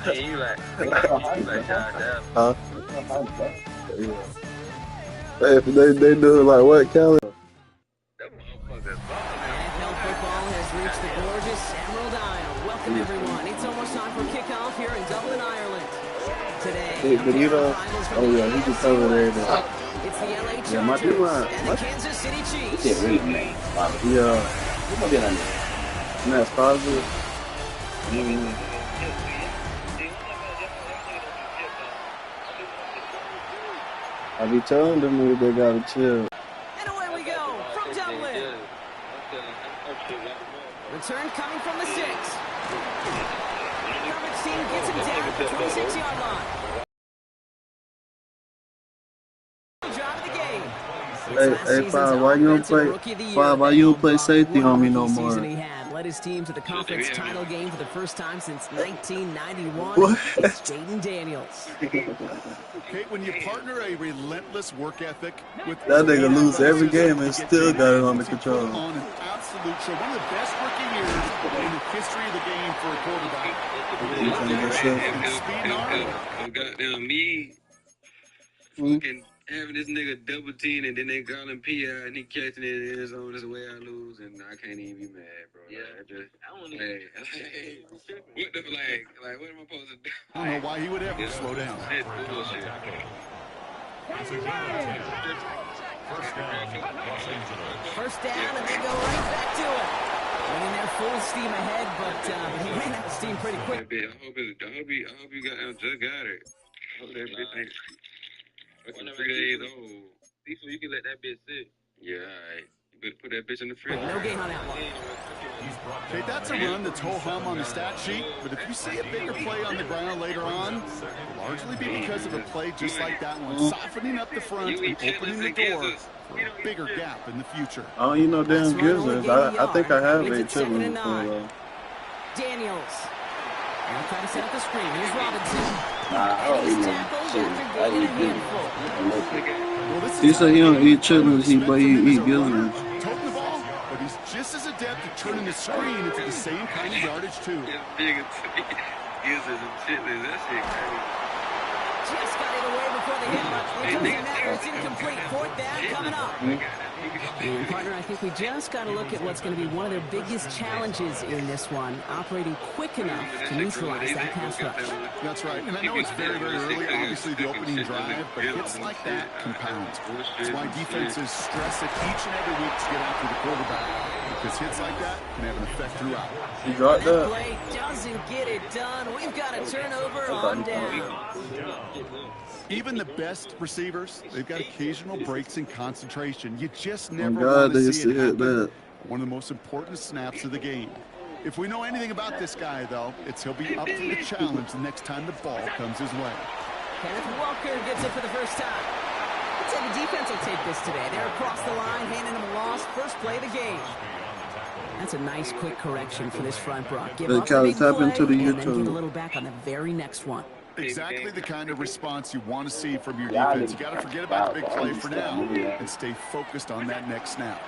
You like goddamn. Huh? Yeah. They do it like what, Kelly? That motherfucker. NFL football has reached the gorgeous Emerald Isle. Welcome, everyone. It's almost time for kickoff here in Dublin, Ireland. Today, But you know, oh yeah, he just over there. it's the LA Chargers and the Kansas City Chiefs. Yeah. And that's positive. I be telling them they gotta chill. And away we go from Dublin. Return coming from the 6. Coverage team gets him down at the 26-yard line. Drive of the game. Hey, Five, why you don't play safety on me no more? Led his team to the conference title game for the first time since 1991. What? It's Jaden Daniels. Okay, when you partner a relentless work ethic with That nigga lose every game and still got it under control. On an absolute show, one of the best rookie years in the history of the game for a quarterback. Goddamn me. Fucking having this nigga double team and then they call him PI and he catching it in his own. That's the way I lose and I can't even be mad, bro. Yeah, like, I don't even. Hey, what the like? What am I supposed to do? I don't know why he would ever slow down. It's bullshit. First down, and they go right back to it. Running their full steam ahead, but he ran out of steam pretty quick. I hope you just got it. I hope that bitch ain't. What's 3 days old? You can let that bitch sit. Yeah, alright. You better put that bitch in the fridge. No gain on that one. Okay, that's a run that's ho-hum on the stat sheet, but if you see a bigger play on the ground later on, it'll largely be because of a play just like that one, softening up the front and opening the door for a bigger gap in the future. Oh, you know, damn Gizzards. I think I have a chitlin before, though. Daniels. They'll try to set up the screen. Here's Robinson. He said he don't eat chitlins, but he eat gizzards. Toting the ball, but he's just as adept at turning the screen into the same kind of yardage, too. Gizzards and chitlins, that shit crazy. Just got it away before the hit, but it doesn't matter. It's incomplete. 4th down coming up. And partner, I think we just got to look at what's going to be one of their biggest challenges in this one, operating quick enough to neutralize that pass rush. That's right, and I know it's very, very early, obviously the opening drive, but hits like that compound. That's why defenses stress it each and every week to get after the quarterback, because hits like that can have an effect throughout. He got that. Play doesn't get it done. We've got a turnover on down. Even the best receivers, they've got occasional breaks in concentration. You just never want to see it happen. One of the most important snaps of the game. If we know anything about this guy, though, it's he'll be up to the challenge the next time the ball comes his way. Kenneth Walker gets it for the first time. I'd say the defense will take this today. They're across the line, handing him a loss. First play of the game. That's a nice, quick correction for this front, Brock. Give up the big play, and then get a little back on the very next one. Exactly the kind of response you want to see from your defense. You got to forget about the big play for now and stay focused on that next snap.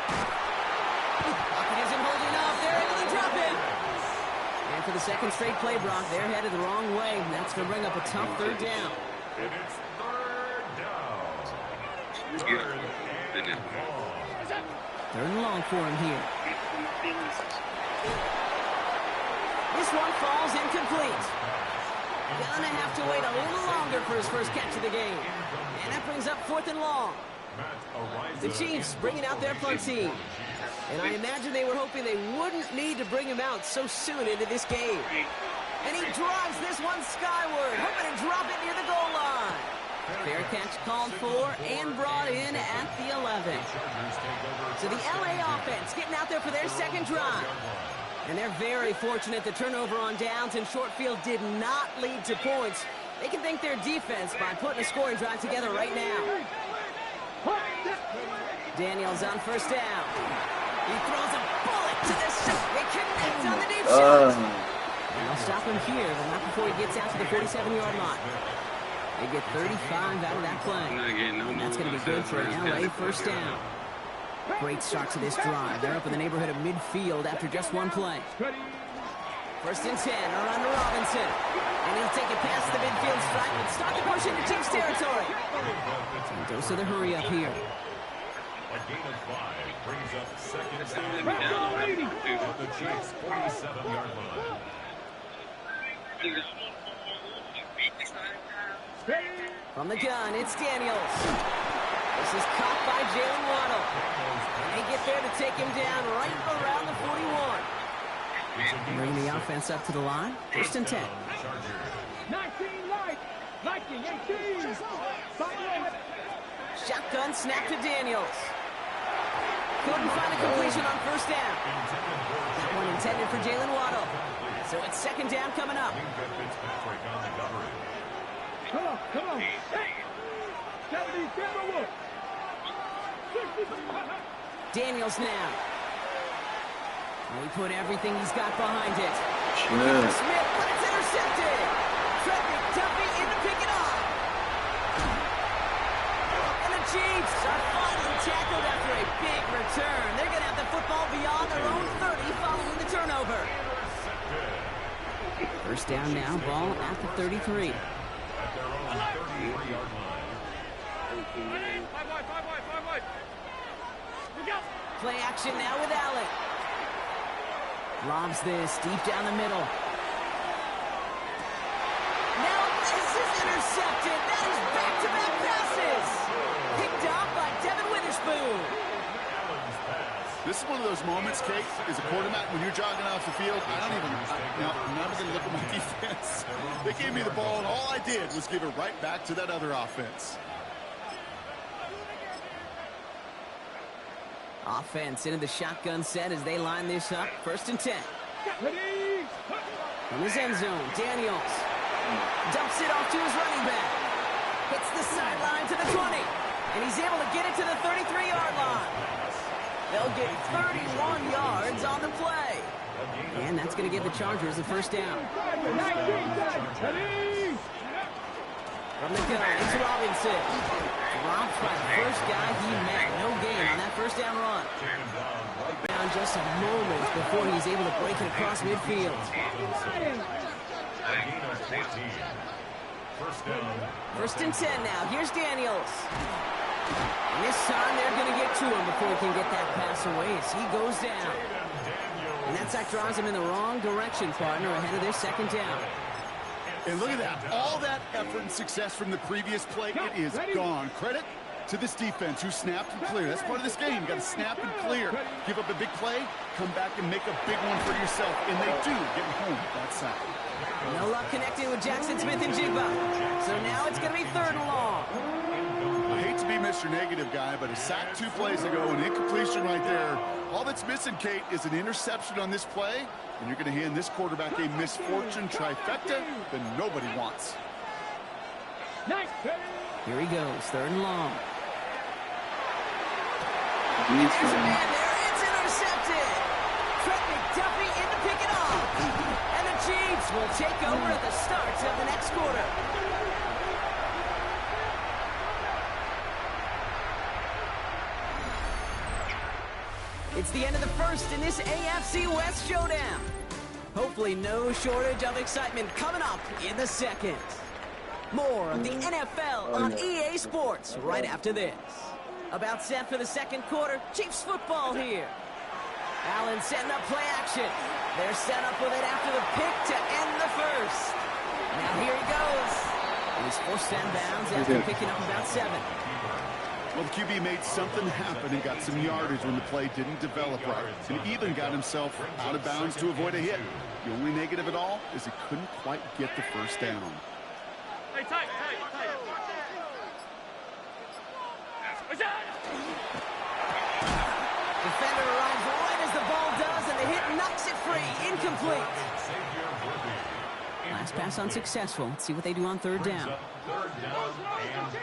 Pocket isn't holding up. They're able to drop it. And for the second straight play, Brock, they're headed the wrong way. And that's going to bring up a tough 3rd down. And it's 3rd down. 3rd and long for him here. This one falls incomplete. Gonna have to wait a little longer for his first catch of the game. And that brings up 4th and long. The Chiefs bringing out their punt team. And I imagine they were hoping they wouldn't need to bring him out so soon into this game. And he drives this one skyward, hoping to drop it near the goal line. Fair catch called for and brought in at the 11. So the LA offense getting out there for their second drive. And they're very fortunate the turnover on downs and short field did not lead to points. They can thank their defense by putting a scoring drive together right now. Daniels on first down. He throws a bullet to the shot. They connect on the deep shot. And they'll stop him here, but not before he gets out to the 47-yard line. They get 35 out of that play. And that's going to be good for an LA first down. Great start to this drive. They're up in the neighborhood of midfield after just one play. First and 10, around to Robinson. And he'll take it past the midfield stripe and start to push into Chiefs territory. Some dose of the hurry up here. A gain of 5 brings up second down at the Chiefs' 47-yard line. From the gun, it's Daniels. This is caught by Jalen Waddle. And they get there to take him down right around the 41. Bring the offense up to the line. First and 10. 19 light. Viking 18. Shotgun snap to Daniels. Couldn't find a completion on first down. That one intended for Jalen Waddle. So it's second down coming up. Come on. Hey. Daniels now. He put everything he's got behind it. Yeah. Smith, but it's intercepted. Trent McDuffie in to pick it off. And the Chiefs are finally tackled after a big return. They're going to have the football beyond their own 30 following the turnover. First down now, ball at the 33. At their own 33-yard line. Play action now with Allen. Lobs this deep down the middle. Now this is intercepted. That is back-to-back passes. Picked off by Devin Witherspoon. This is one of those moments, Kate, as a quarterback, when you're jogging off the field, I'm not even looking at my defense. They gave me the ball, and all I did was give it right back to that other offense. Offense into the shotgun set as they line this up. First and 10. From his end zone, Daniels dumps it off to his running back. Hits the sideline to the 20. And he's able to get it to the 33-yard line. They'll get 31 yards on the play. And that's going to give the Chargers the first down. From the gun, it's Robinson. Dropped by the first guy he met. No gain on that first down run. Down just a moment before he's able to break it across midfield. First and 10 now. Here's Daniels. And this time they're going to get to him before he can get that pass away as he goes down. And that sack drives him in the wrong direction, partner, ahead of their second down. And look at that. All that effort and success from the previous play, it is gone. Credit to this defense who snapped and cleared. That's part of this game. You got to snap and clear. Give up a big play, come back and make a big one for yourself. And they do get home with that sack. No luck connecting with Jackson Smith and Jigba. So now it's going to be third and long. I hate to be Mr. Negative guy, but a sack 2 plays ago, an incompletion right there. All that's missing, Kate, is an interception on this play, and you're going to hand this quarterback a misfortune trifecta that nobody wants. Here he goes, third and long. There's a man there, it's intercepted. Trent McDuffie in to pick it off. And the Chiefs will take over at the start of the next quarter. It's the end of the first in this AFC West showdown. Hopefully no shortage of excitement coming up in the second. More of the NFL on EA Sports right after this. About set for the second quarter, Chiefs football here. Allen setting up play action. They're set up with it after the pick to end the first. Now here he goes. He's forced out of bounds after picking up about 7. Well, the QB made something happen and got some yardage when the play didn't develop right. And even got himself out of bounds to avoid a hit. The only negative at all is he couldn't quite get the first down. Hey, tight. Defender arrives right as the ball does, and the hit knocks it free. Incomplete. Last pass unsuccessful. Let's see what they do on third down. Third down and 2.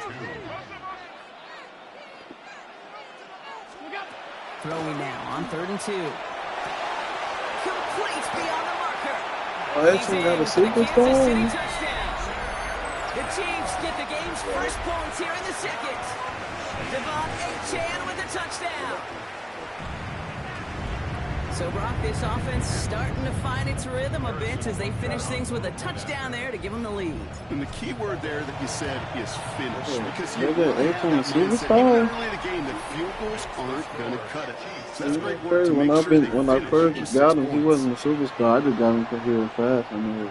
Throwing now on 3rd and 2. Complete beyond the marker. Oh, actually got a superstar. The Chiefs get the game's first points here in the second. Devon Achane with the touchdown. So, Brock, this offense starting to find its rhythm a bit as they finish things with a touchdown there to give them the lead. And the key word there that you said is finish. Because They're you the really have that mindset, superstar. even early in the game, that field goals aren't going to cut it. So that's great work Crazy. to When make I sure they when I finish first with got 6 him, he points. wasn't a superstar. I just got him because he was fast. I mean,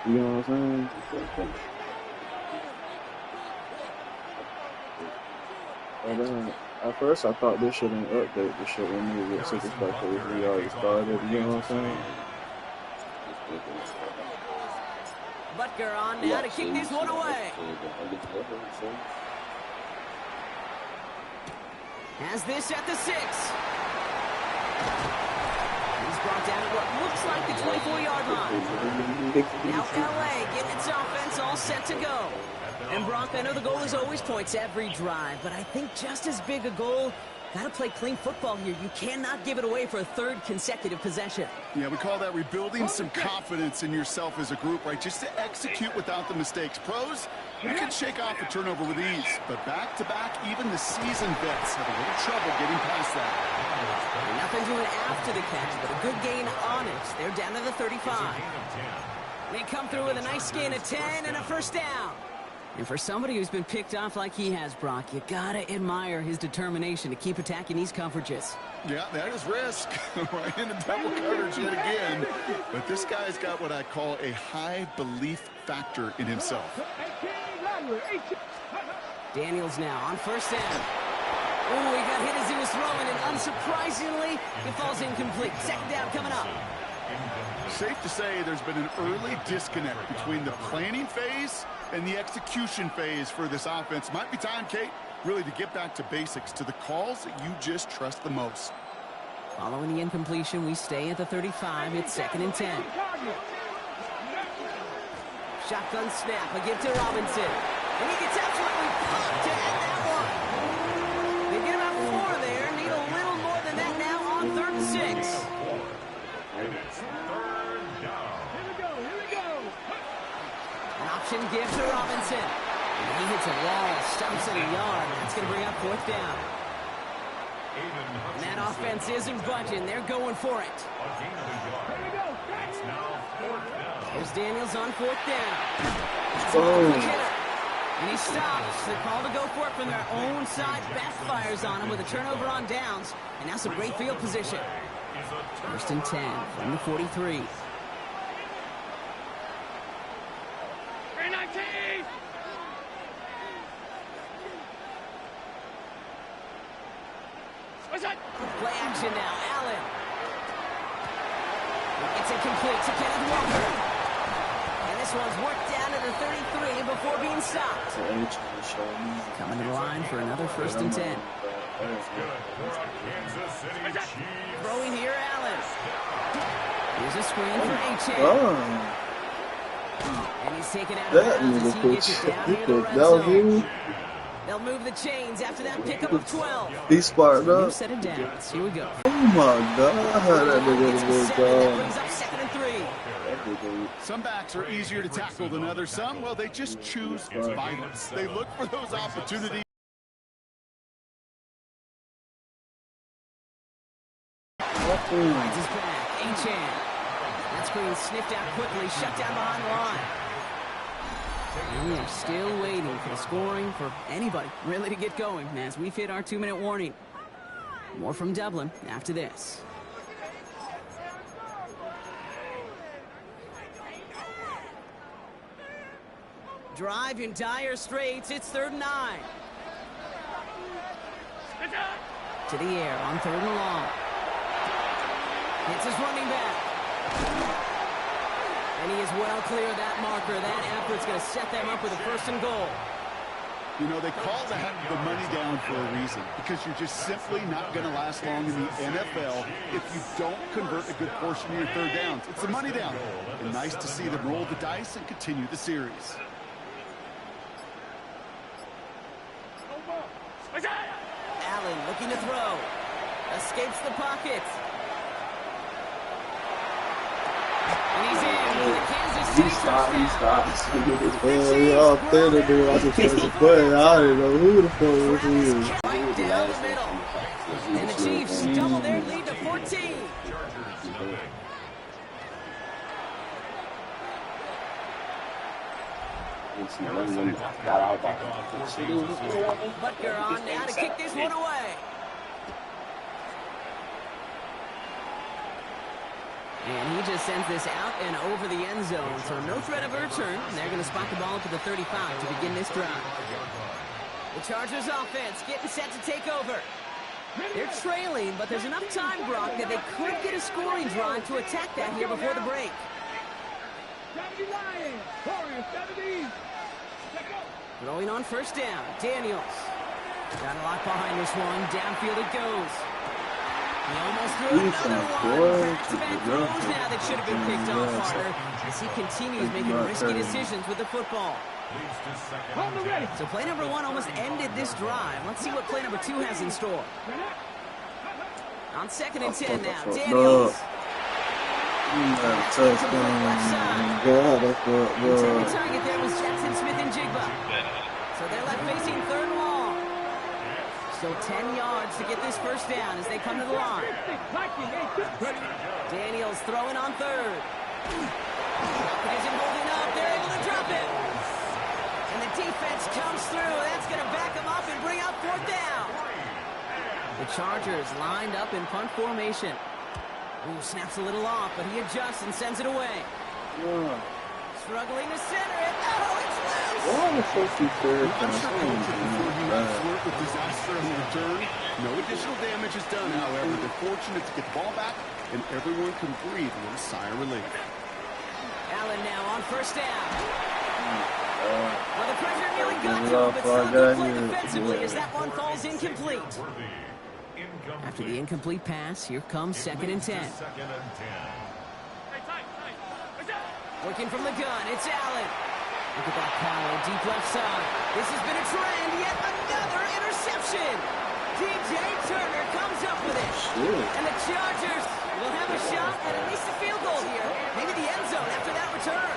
you know what I'm saying? But at first, I thought this should update the shit when we get superstar because we already started. You know what I'm saying? Butker on now to kick this one away. Has this at the 6. He's brought down at what looks like the 24-yard line. Now LA getting its offense all set to go. And Brock, I know the goal is always points every drive, but I think just as big a goal, got to play clean football here. You cannot give it away for a 3rd consecutive possession. Yeah, we call that rebuilding some confidence in yourself as a group, right? Just to execute without the mistakes. Pros, you can shake off a turnover with ease, but back-to-back, even the seasoned vets have a little trouble getting past that. Nothing doing after the catch, but a good gain on it. They're down to the 35. They come through with a nice gain of 10 and a first down. And for somebody who's been picked off like he has, Brock, you gotta admire his determination to keep attacking these coverages. Yeah, that is risk. Right into double coverage yet again. But this guy's got what I call a high belief factor in himself. Daniels now on first down. Oh, he got hit as he was throwing, and unsurprisingly, it falls incomplete. Second down coming up. Safe to say there's been an early disconnect between the planning phase and the execution phase for this offense. Might be time, Kate, really to get back to basics, to the calls that you just trust the most. Following the incompletion, we stay at the 35. It's 2nd and 10. Shotgun snap, a give to Robinson. And he gets absolutely pumped to end that one. They get about 4 there. Need a little more than that now on 3rd and 6. An option give to Robinson. And he hits a wall, stumps at a yard. That's going to bring up 4th down. And that offense isn't budging. They're going for it. Here's Daniels on 4th down. And he stops. The call to go for it from their own side backfires on him with a turnover on downs. And now some great field position. 1st and 10 from the 43. Play action now. Allen. It's incomplete to Kenneth Walker. And this one's worked down to the 33 before being stopped. Coming to the line for another 1st and 10. Throwing here, Allen. Here's a screen for H.A. And he's taken out of bounds as he gets it down near the red zone. They'll move the chains after that pickup of 12. He's sparked up. Set it down. Here we go. Oh my God, that nigga was That brings up 2nd and 3. Some backs are easier to tackle than others. Some, well, they just choose violence. They look for those opportunities. Finds his back. H.A. That screen sniffed out quickly, shut down behind the line. And we are still waiting for the scoring for anybody really to get going as we've hit our 2-minute warning. More from Dublin after this. Drive in dire straits. It's 3rd and 9. To the air on 3rd and long. It's his running back. And he is well clear of that marker. That effort's going to set them up with a 1st and goal. You know, they call that the money down for a reason, because you're just simply not going to last long in the NFL if you don't convert a good portion of your 3rd downs. It's the money down. And nice to see them roll the dice and continue the series. Allen looking to throw. Escapes the pocket. And he's in with a Kansas City touchdown. He stops. Y'all standing there like it's a play. I didn't know who the fuck was he. Right down the middle. And the Chiefs double their lead to 14. Butker on now to kick this one away. And he just sends this out and over the end zone. So no threat of a return. They're going to spot the ball to the 35 to begin this drive. The Chargers offense getting set to take over. They're trailing, but there's enough time, Brock, that they could get a scoring drive to attack that here before the break. Throwing on first down, Daniels. Got a lock behind this one. Downfield it goes. He almost threw another one. Back-to-back throws now that should have been picked off harder as he continues making risky decisions with the football. So play number 1 almost ended this drive. Let's see what play number 2 has in store. On 2nd and 10 now, Daniels. The target there was Jackson Smith and Jigba. So they're left facing 3rd and long. Still 10 yards to get this first down as they come to the line. Daniels throwing on 3rd. It isn't holding up. They're able to drop it. And the defense comes through. That's going to back them up and bring out 4th down. The Chargers lined up in punt formation. Ooh, snaps a little off, but he adjusts and sends it away. Yeah. Struggling to center it. Oh, it's loose! With disaster on the return. No additional damage is done, however. They're fortunate to get the ball back, and everyone can breathe with a sigh of relief. Allen now on first down. Well, the pressure nearly got to him, but still a good play defensively as that one falls incomplete. After the incomplete pass, here comes 2nd and 10. Working from the gun, it's Allen. Look at that power, deep left side. This has been a trend, yet another interception. DJ Turner comes up with it. And the Chargers will have a shot at least a field goal here. Maybe the end zone after that return.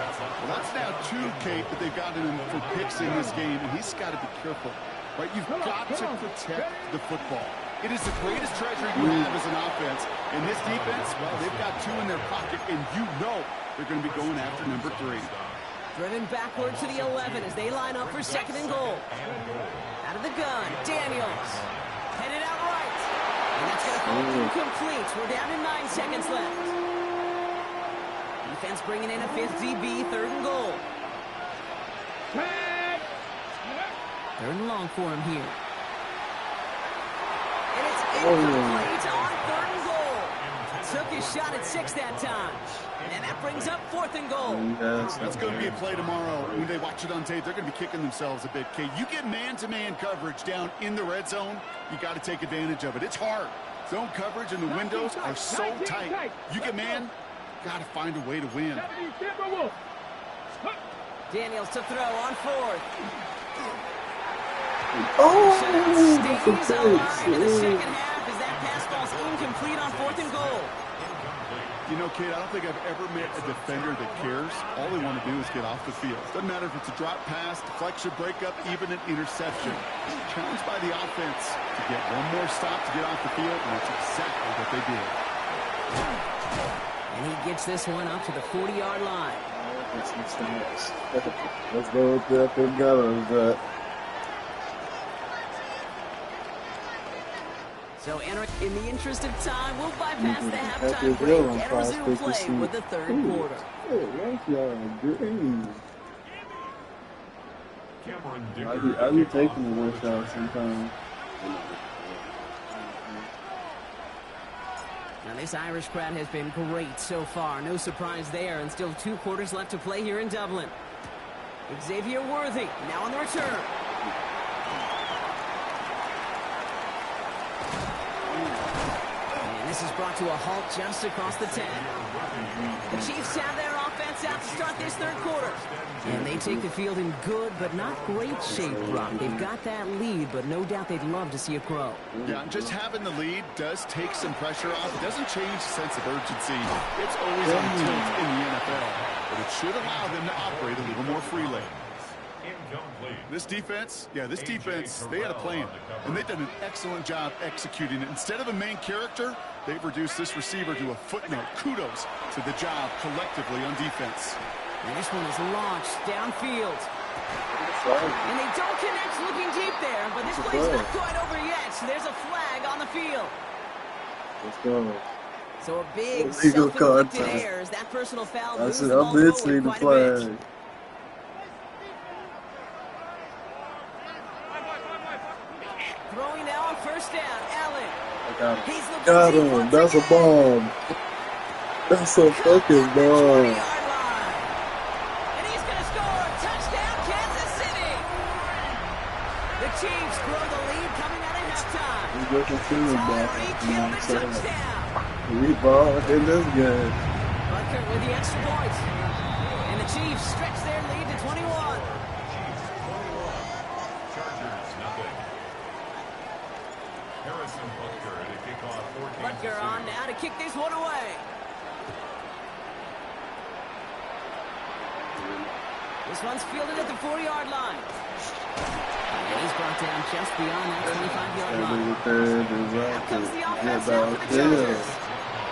Well, that's now 2, Kate, that they've gotten him for picks in this game, and he's got to be careful. Right? You've got to protect the football. It is the greatest treasure you have as an offense. And this defense, well, they've got 2 in their pocket, and you know they're going to be going after number 3. Driven backward to the 11 as they line up for 2nd and goal. Out of the gun, Daniels. Headed out right. And that's going to fall incomplete. We're down to 9 seconds left. Defense bringing in a 5th DB, 3rd and goal. 3rd and long for him here. And it's incomplete on 3rd and goal. Took his shot at 6 that time. And that brings up 4th and goal. That's going to be a play tomorrow. When they watch it on tape, they're going to be kicking themselves a bit. Kate, you get man-to-man coverage down in the red zone, you got to take advantage of it. It's hard. Zone coverage and the windows are so tight. You get man, got to find a way to win. Daniels to throw on 4th. Stays alive in the second half as that pass ball's incomplete on 4th and goal. You know, Kate, I don't think I've ever met a defender that cares. All they want to do is get off the field. Doesn't matter if it's a drop pass, deflection, breakup, even an interception. Challenged by the offense to get one more stop to get off the field, and that's exactly what they did. And he gets this one up to the 40-yard line. Let's go with that together. So, in the interest of time, we'll bypass the halftime break and resume play with the 3rd quarter. I be taking the worst out sometimes. Now, this Irish crowd has been great so far. No surprise there, and still 2 quarters left to play here in Dublin. Xavier Worthy now on the return. This is brought to a halt just across the 10. The Chiefs have their offense out to start this 3rd quarter. And they take the field in good but not great shape, Brock. They've got that lead, but no doubt they'd love to see it grow. Yeah, just having the lead does take some pressure off. It doesn't change the sense of urgency. It's always on tilt in the NFL. But it should allow them to operate a little more freely. This defense, they had a plan. And they've done an excellent job executing it. Instead of a main character, they've reduced this receiver to a footnote. Kudos to the job collectively on defense. And this one is launched downfield. And they don't connect looking deep there, but this play's not quite over yet. So there's a flag on the field. Let's go. So a big self-inflicted error as that personal foul moves the ball I did forward see the quite a bit. flag. Throwing now on first down, Allen. Got him. That's a bomb. That's a fucking bomb. And he's going to score. Touchdown, Kansas City. The Chiefs grow the lead coming out of halftime. Already killed a touchdown. We ball in this game. Butker with the extra point. And the Chiefs stretch their lead to 21. Butker on now to kick this one away. This one's fielded at the 40-yard line. And he's brought down just beyond that 25-yard line. Now comes the offense now for the Chargers.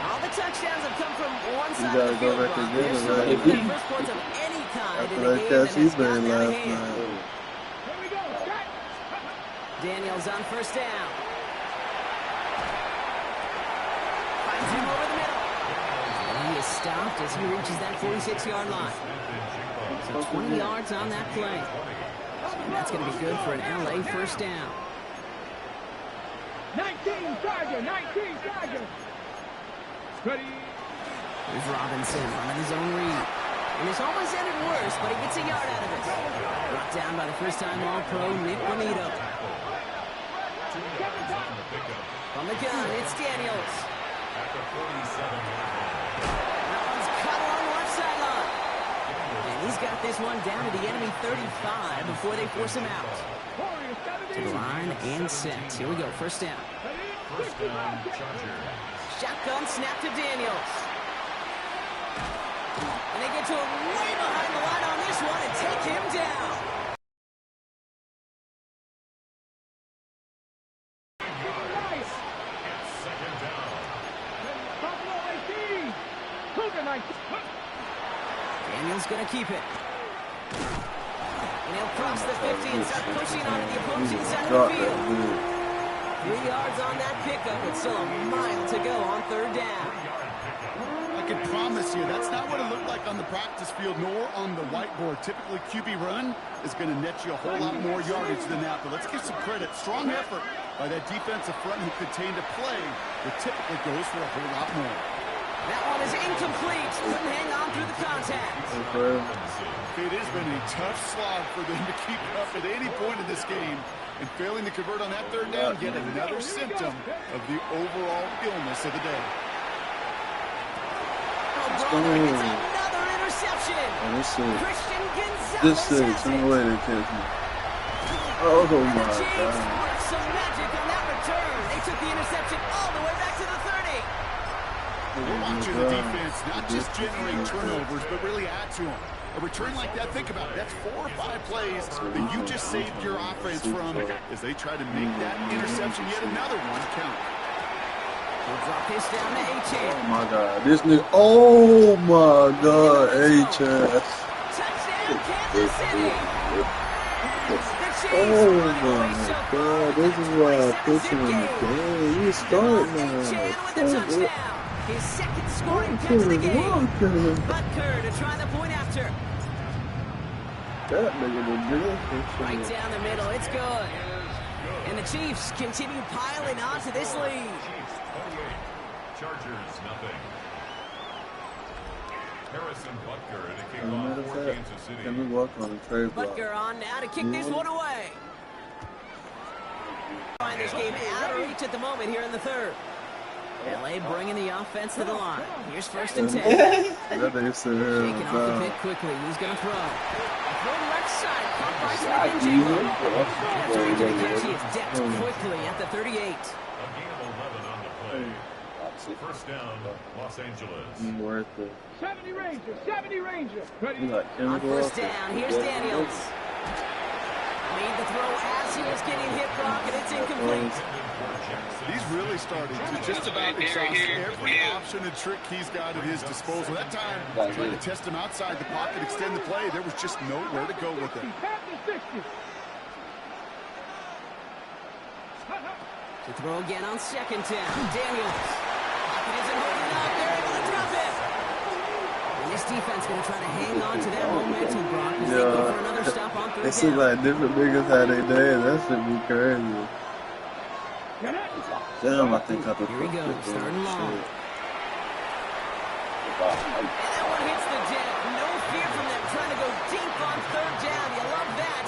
All the touchdowns have come from one side of the field. There's still the first points of any kind in the game that has gotten out of hand. Daniels on first down. Finds him over the middle. And he is stopped as he reaches that 46-yard line. So 20 yards on that play. And that's going to be good for an LA first down. 19 Charger, 19 Charger. Ready. Here's Robinson running his own read. And this almost ended worse, but he gets a yard out of it. Brought down by the first-time All-Pro Nick Bonito. From the gun, it's Daniels. That one's cut along the left sideline. And he's got this one down to the enemy 35 before they force him out. To the line and set. Here we go, first down. Shotgun snap to Daniels. And they get to him way behind the line on this one and take him down. Daniels going to keep it. And he'll cross the 50 and start pushing onto the opposing side of the field. 3 yards on that pickup, but still a mile to go on third down. I can promise you, that's not what it looked like on the practice field, nor on the whiteboard. Typically, QB run is going to net you a whole lot more yardage than that. But let's give some credit. Strong effort by that defensive front who contained a play that typically goes for a whole lot more. That one is incomplete. Couldn't hang on through the contact. It has been a tough slog for them to keep up at any point in this game. And failing to convert on that third down, yet another symptom of the overall illness of the day. Another interception. Christian Gonzalez This is some way to catch me. Oh my God. Some magic on that return. They took the interception all the way back to the 30. We're watching the defense not just generate turnovers, but really add to them. A return like that, think about it, that's 4 or 5 plays that you just saved your offense from as they try to make that interception, yet another one, count. We'll drop this down to H-Chad. Oh my God, this nigga, oh my God, H-Chad. Touchdown, Kansas City. Oh my God, this is why I put him in the game. You start now. His second scoring catch of the game. Butker to try the point after. That nigga was good. Right down the middle, it's good. And the Chiefs continue piling on to this lead. Chargers, nothing. Harrison Butker to kick off for Kansas City. Can we walk on the trade block? Butker on now to kick this one away. Find this game out of reach at the moment here in the third. LA bringing the offense to the line. Here's first and 10. Shaking off the pick quickly. Who's going to throw? Throw left side. Caught by Smith and Jiggle. After he did catch, he is decked quickly at the 38. A gain of 11 on the play. First down, Los Angeles. 70 Ranger, 70 Ranger. Ready. On first down, here's Daniels. Made the throw as he was getting hit, Brock, and it's incomplete. He's really started to just about exhaust every option and trick he's got at his disposal. That time, trying to test him outside the pocket, extend the play. There was just nowhere to go with it. To throw again on second down. Daniels. Pocket isn't holding up. They're able to drop it. And this defense going to try to hang on to that momentum, Brock, as they go for another stop on third down. It seems like different niggas how they day. That should be crazy. Damn, I think I could. Here we go, starting long. And that one hits the deck. No fear from them trying to go deep on third down. You love that.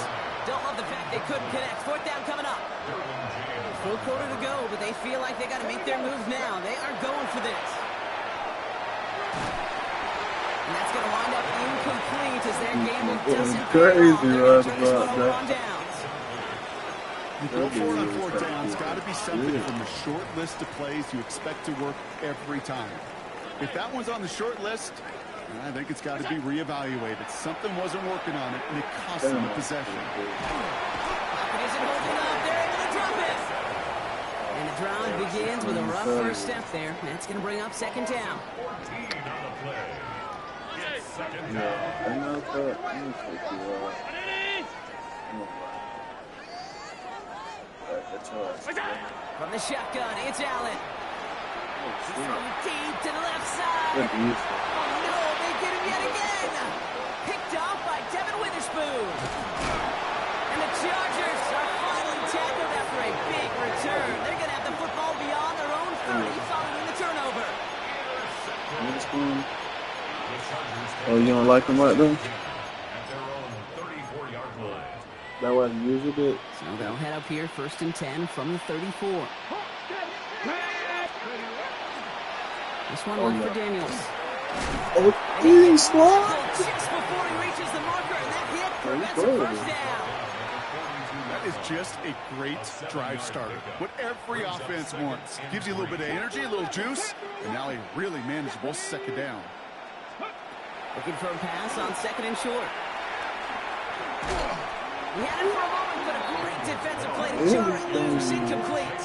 Don't love the fact they couldn't connect. Fourth down coming up. Full quarter to go, but they feel like they got to make their move now. They are going for this. And that's going to wind up incomplete as their game doesn't crazy right about that. On downs. You go for it on fourth down. It's got to be something from the short list of plays you expect to work every time. If that one's on the short list, I think it's got to be reevaluated. Something wasn't working on it, and it cost them a possession. It isn't holding up. They're able to drop it. And the drive begins with a rough first step there. That's going to bring up second down. From the shotgun, it's Allen. From deep to the left side. Oh no, they get him yet again. Picked off by Devin Witherspoon. And the Chargers are finally tackled after a big return. They're going to have the football beyond their own 30 following the turnover. Witherspoon. Oh, you don't like him right there? That wasn't usually it. So they'll head up here, 1st and 10 from the 34. This one left for Daniels. Oh, he slide. Just before he reaches the marker, and that hit prevents a first down. That is just a great drive starter. What every offense wants. Gives you a little bit of energy, a little juice, and now a really manageable second down. Looking for a pass on second and short. He had it for a moment, but a great defensive play to jar it loose, incomplete.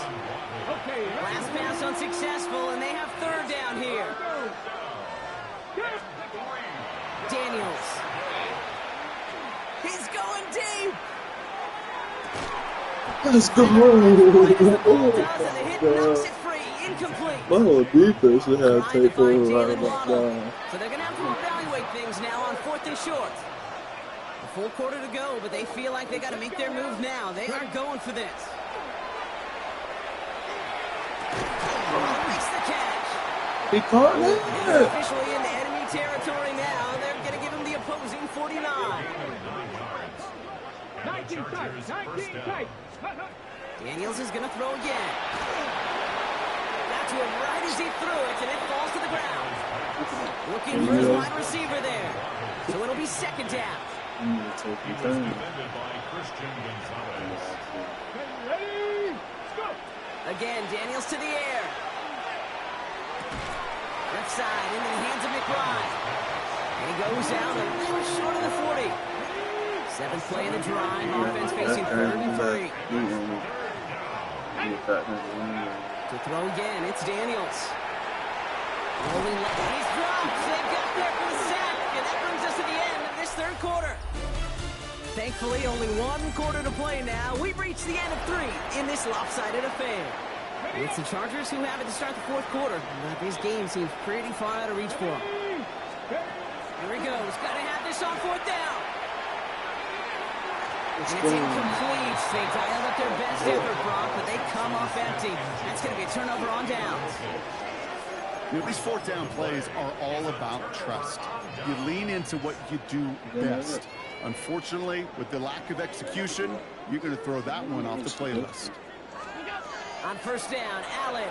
Last pass unsuccessful, and they have third down here. Daniels. He's going deep. Let's go. The hit knocks it free, incomplete. My whole defense should have tape over right about now. So they're going to have to evaluate things now on 4th and short. A full quarter to go, but they feel like they got to make their move now. They are going for this. Makes the catch. He caught it. He's officially in the enemy territory now. They're going to give him the opposing 49. 19 tight. Daniels is going to throw again. Got to him right as he threw it, and it falls to the ground. Looking for his wide receiver there. So it'll be second down. Again, Daniels to the air. Left side into the hands of McBride. And he goes out a little short of the 40. 7th play of the drive. Offense facing 3rd and 3. To throw again, it's Daniels. Rolling left. He's dropped. They've got there for the sack. And that brings us to the end of this 3rd quarter. Thankfully, only 1 quarter to play now. We've reached the end of 3 in this lopsided affair. It's the Chargers who have it to start the 4th quarter, but this game seems pretty far out of reach for them. Here he goes. Got to have this on 4th down. And it's incomplete. They dialed up their best effort, Brock, but they come off empty. That's going to be a turnover on downs. You know, these 4th down plays are all about trust. You lean into what you do best. Unfortunately, with the lack of execution, you're going to throw that one off the playlist. On 1st down, Allen.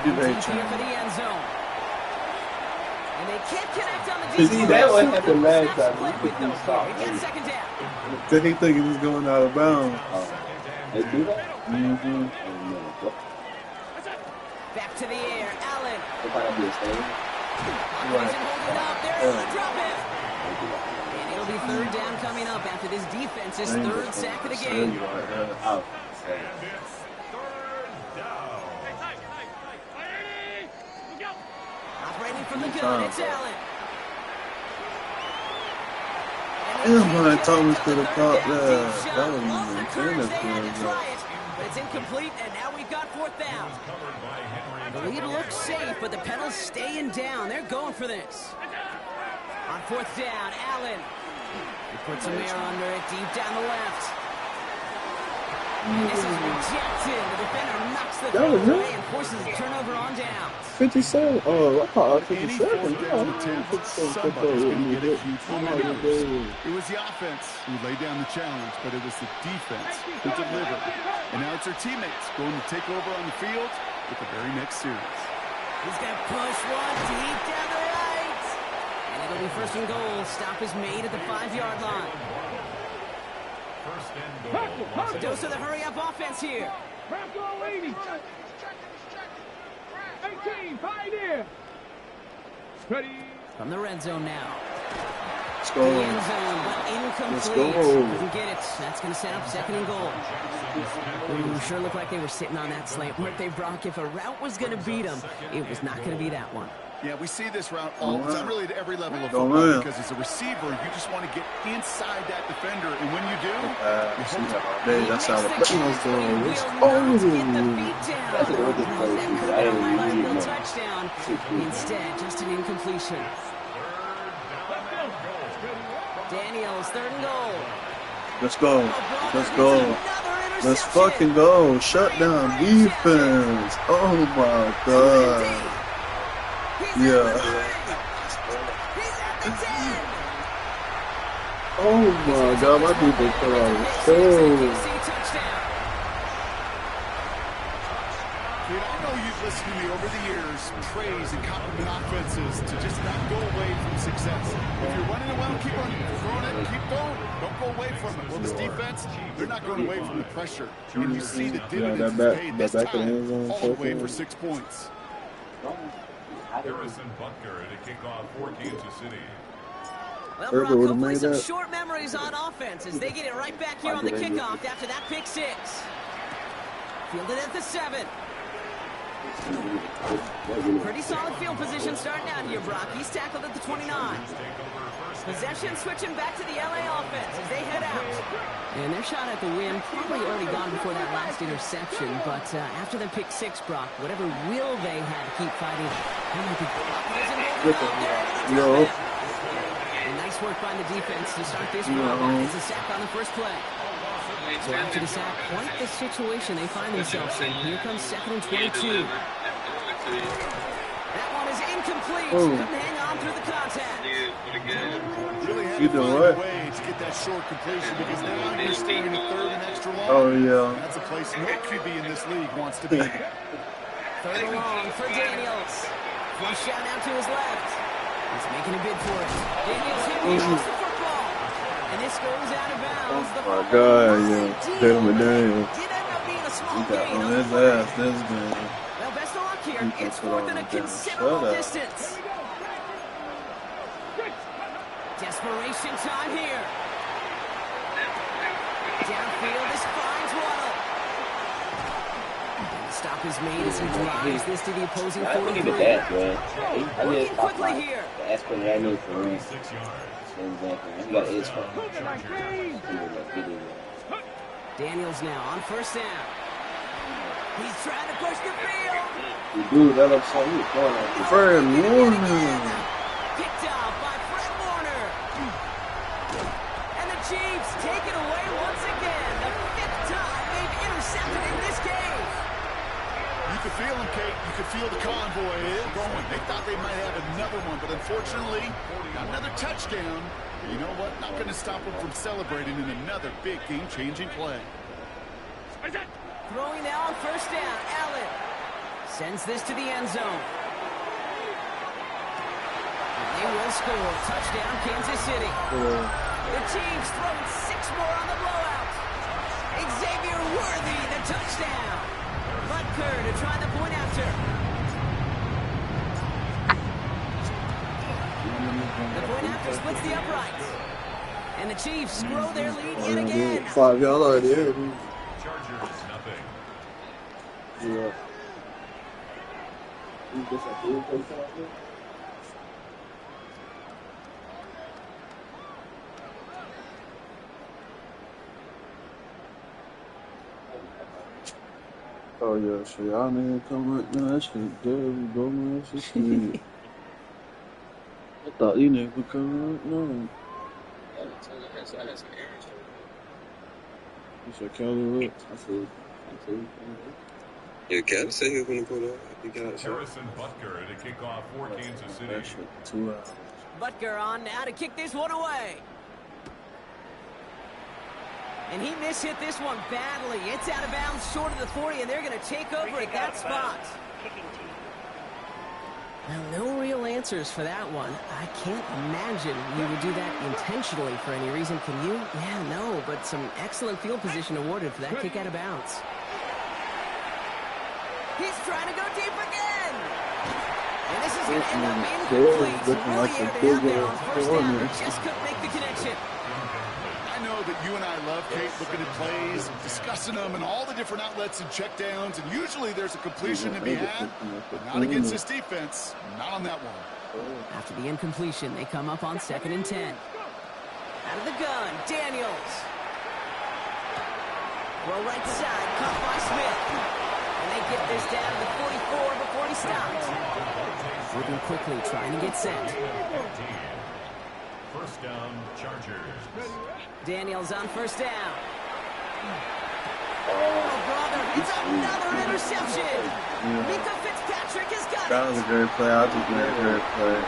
Deep here for the end zone. And they can't connect on the See, defense. that what happened last time. He gets second down. Did he think he was going out of bounds? They do that? Mm-hmm. Back to the air, Allen. They might be a stadium. Right. Holding up. They're able to drop it. And it'll be 3rd down coming up after this defense's 3rd sack of the game. from the gun. It's Allen. Brian Thomas could have caught that. That would Lost the have courage been they had to try famous. it, but it's incomplete, and now we've got fourth down. The lead looks safe, but the pedals staying down. They're going for this. On fourth down, Allen. He puts some air under it, deep down the left. And this is rejected. The defender knocks the throw away and forces a turnover on down. 57. Oh, I thought Any 57. fourth down attempt, somebody's going to get a huge momentum. It was the offense who laid down the challenge, but it was the defense who delivered. And now it's their teammates going to take over on the field with the very next series. He's going to push one deep down the right. And it'll be first and goal. Stop is made at the 5-yard line. First and goal. Dose of the hurry-up offense here. Bronco 80. 18, 5 in. Ready. From the red zone now. Let's The go. end zone, but incomplete. Let's go. Doesn't get it. That's going to set up second and goal. Ooh, sure looked like they were sitting on that slant. Weren't they, Brock? If a route was going to beat them, it was not going to be that one. Yeah, we see this route all the time, really at every level of Go football, around. because as a receiver, you just want to get inside that defender, and when you do, See that all day. That's how the Bengals go. Let's That's a really good play. That could have been a highlight touchdown. Instead, just an incompletion. Daniels, third and goal. Let's go. Let's go. Let's fucking go. Shut down defense. Oh my god. Yeah. Oh my god, my defense cut out. So. I know you've listened to me over the years praise and compliment offenses to just not go away from success. If you're running it well, keep on throwing it, keep going. Don't go away from it. Well, this defense, they're not going away from the pressure. And you see the dividends it's paid this time, all the way for 6 points. Harrison Butker to kick off for Kansas City. Well, Brock, hopefully some short memories on offense as they get it right back here on the kickoff after that pick six. Fielded at the 7. Pretty solid field position starting out here, Brock. He's tackled at the 29. Possession switching back to the LA offense as they head out. And their shot at the win probably already gone before that last interception, but after the pick six, Brock, whatever will they had to keep fighting, they might be... Yo. And nice work by the defense to start this one. It's a sack on the first play. So after the sack, quite the situation they find themselves in. Here comes 2nd and 22. That one is incomplete. Couldn't hang on through the contact. Really had to find a way to get that short completion because now you're staring at third and extra long. Oh, yeah. That's a place no QB in this league wants to be. Third and long for Daniels. Flush shot out to his left. He's making a bid for it. Daniels hit me off the football. And this goes out of bounds. Oh my god, yeah. Gentleman Daniels. Did end up being a small He got gain. on his ass this game. Well, best of luck here. He It's put fourth on and a the damn considerable shutout. distance. Desperation time here. Downfield, this finds Waddle. Stop is made as he drives this to the opposing 43. I think it's that, man. I Working just quickly here. That's what I need for real. 6 yards. Exactly. You got edge for Daniels now on first down. He's trying to push the field. You do that up so you going out. Fred Warner. Picked off by Fred Warner. And the Chiefs take it away once again. The 5th time they've intercepted in this game. You could feel them, Kate. You could feel the convoy going. They thought they might have another one, but unfortunately, not another touchdown. But you know what? Not going to stop them from celebrating in another big game-changing play. Throwing now on first down. Allen sends this to the end zone. They will score. Touchdown, Kansas City. The Chiefs throwing 6 more on the blowout. Xavier Worthy, the touchdown. Butker to try the point after. The point after splits the uprights. And the Chiefs grow their lead yet again. 5 y'all already here. Chargers, nothing. Yeah. Oh, yeah, shit. Y'all niggas come right now. That shit dead. Go, man. That shit sweet. I thought these niggas would come right now. You said Kelly what? I see. Yeah, Cal said he was going to pull up. He got shot. Harrison Butker to kick off for Kansas City. That shit 2 hours. Butker on now to kick this one away. And he mishit this one badly. It's out of bounds short of the 40, and they're going to take over at that spot. Now, no real answers for that one. I can't imagine you would do that intentionally for any reason, can you? Yeah, no, but some excellent field position awarded for that kick out of bounds. He's trying to go deep again. And this is going to end up being complete. Really aired it out there on first down. Just couldn't make the connection. I know that you and I love, Kate, looking at plays, discussing them, and all the different outlets and checkdowns, and usually there's a completion to be had, but not against this defense, not on that one. After the incompletion, they come up on 2nd and 10. Out of the gun, Daniels. Throw right side, caught by Smith. And they get this down to the 44 before he stopped. Moving quickly, trying to get set. First down, Chargers. Daniels on first down. Oh, brother, it's another interception. Mika Fitzpatrick has got That was a great play. I just made a great play.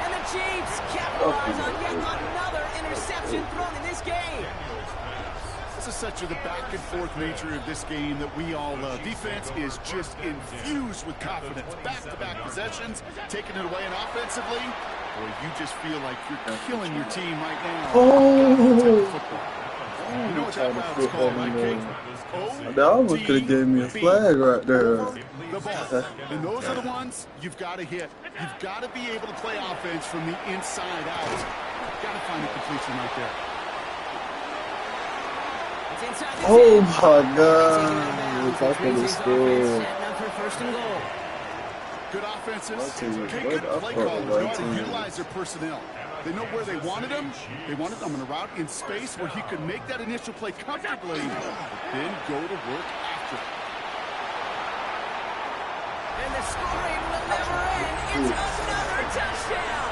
And the Chiefs capitalize on yet another interception thrown in this game. This is such the back and forth nature of this game that we all love. Defense is just infused with confidence. Back-to-back possessions, taking it away, and offensively, boy, you just feel like you're killing your team right now. Oh! You know what that route is called, right, Kate? That almost could have gave me a flag right there. The ball. And those are the ones you've got to hit. You've got to be able to play offense from the inside out. You've got to find a completion right there. Oh my God! It's like in the school. Good offenses, good play callers know how to utilize their personnel. They know where they wanted them. They wanted them in a route in space where he could make that initial play comfortably, but then go to work after. And the scoring will never end. It's another touchdown.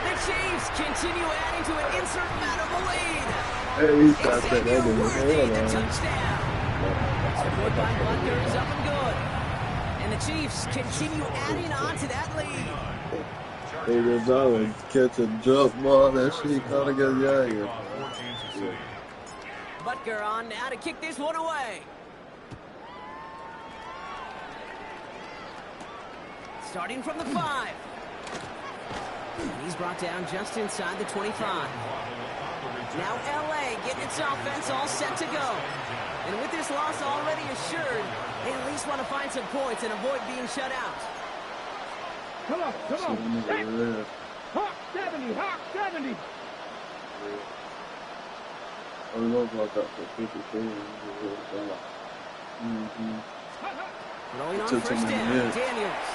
The Chiefs continue adding to an insurmountable lead. Hey, he's got that the touchdown. Support by Butker is up and good. And the Chiefs continue adding on to that lead. Hey, there's always catch a jump ball. That shit gotta get out here. Butker on now to kick this one away. Starting from the 5. And he's brought down just inside the 25. Now LA getting its offense all set to go. And with this loss already assured, they at least want to find some points and avoid being shut out. Come on. Hey. Hawk 70, Hawk 70. I love about that for 53. Throwing on first down, Daniels.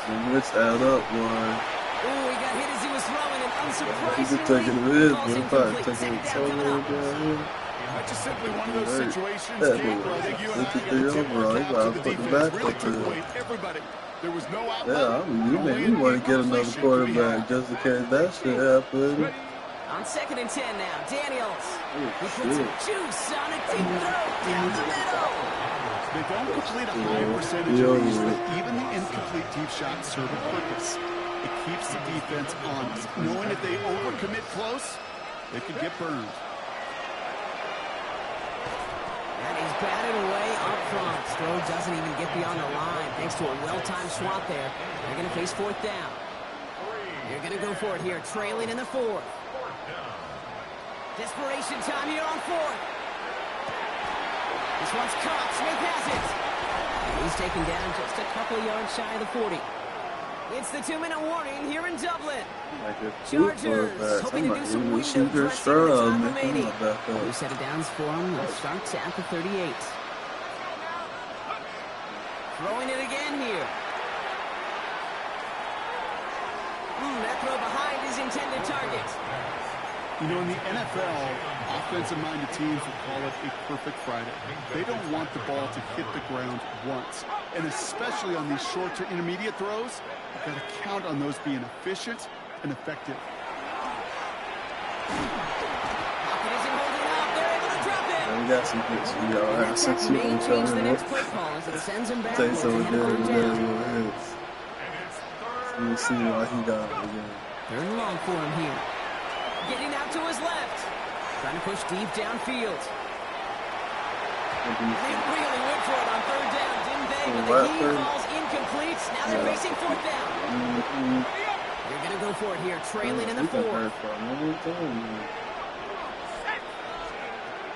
The hits add up, boy. Ooh, he got hit as he was throwing, and He's unsurprisingly, taking a hit, ball's but incomplete. taking it so Second down coming down up. here. That's just simply one of those situations, Yeah, Kate, where I think you and I got to 53 tip overall. our He cap gotta to the put the defense. back Really up took there. away everybody. There was no outlet. Yeah, I mean, you want to get another quarterback just in case that shit happen. On 2nd and 10 now, Daniels. He puts shit. some juice on a deep throw down the middle. They don't complete a high percentage of these, but even the incomplete deep shots serve a purpose. It keeps the defense honest, knowing if they overcommit close, they could get burned. And he's batted away up front. Throw doesn't even get beyond the line thanks to a well-timed swat there. They're going to face 4th down. They're going to go for it here, trailing in the 4th. Desperation time here on 4th. This one's caught. Smith has it. And he's taken down just a couple of yards shy of the 40. It's the 2-minute warning here in Dublin. Chargers hoping to do some window dressing with time remaining. New set of downs for him. It starts at the 38. Throwing it again here. That throw behind his intended target. You know, in the NFL, offensive-minded teams will call it a perfect Friday. They don't want the ball to hit the ground once. And especially on these short to intermediate throws, you've got to count on those being efficient and effective. Pocket isn't holding up. They're able to drop it. We got some hits. We got And that since may you change the can next play call as it sends him take backwards some ahead of good third down. hits. You see why he got it again. Third and long for him here. Getting out to his left. Trying to push deep downfield. They really went for it on third down, didn't they? But the heave falls incomplete. Now they're facing fourth down. They're going to go for it here, trailing in the fourth.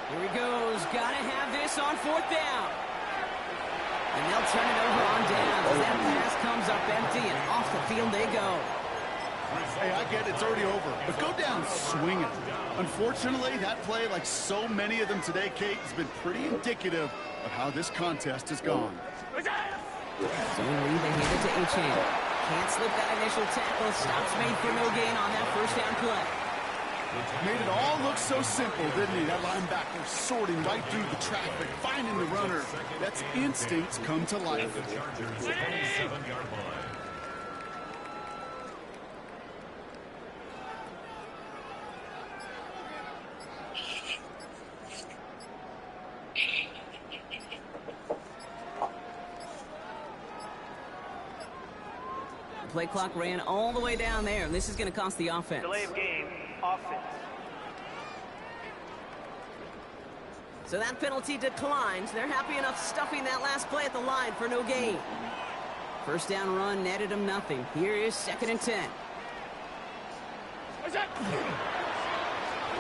Here he goes. Got to have this on fourth down. And they'll turn it over on down as that pass comes up empty, and off the field they go. Hey, I get it's already over, but go down swinging. Unfortunately, that play, like so many of them today, Kate, has been pretty indicative of how this contest has gone. Zone read, they hand it to Achane. Can't slip that initial tackle. Stops made for no gain on that first down play. Made it all look so simple, didn't he? That linebacker sorting right through the traffic, finding the runner. That's instincts come to life. Play clock ran all the way down there, and this is going to cost the offense. Delay of game, offense. So that penalty declines. They're happy enough stuffing that last play at the line for no gain. First down run netted them nothing. Here is 2nd and 10.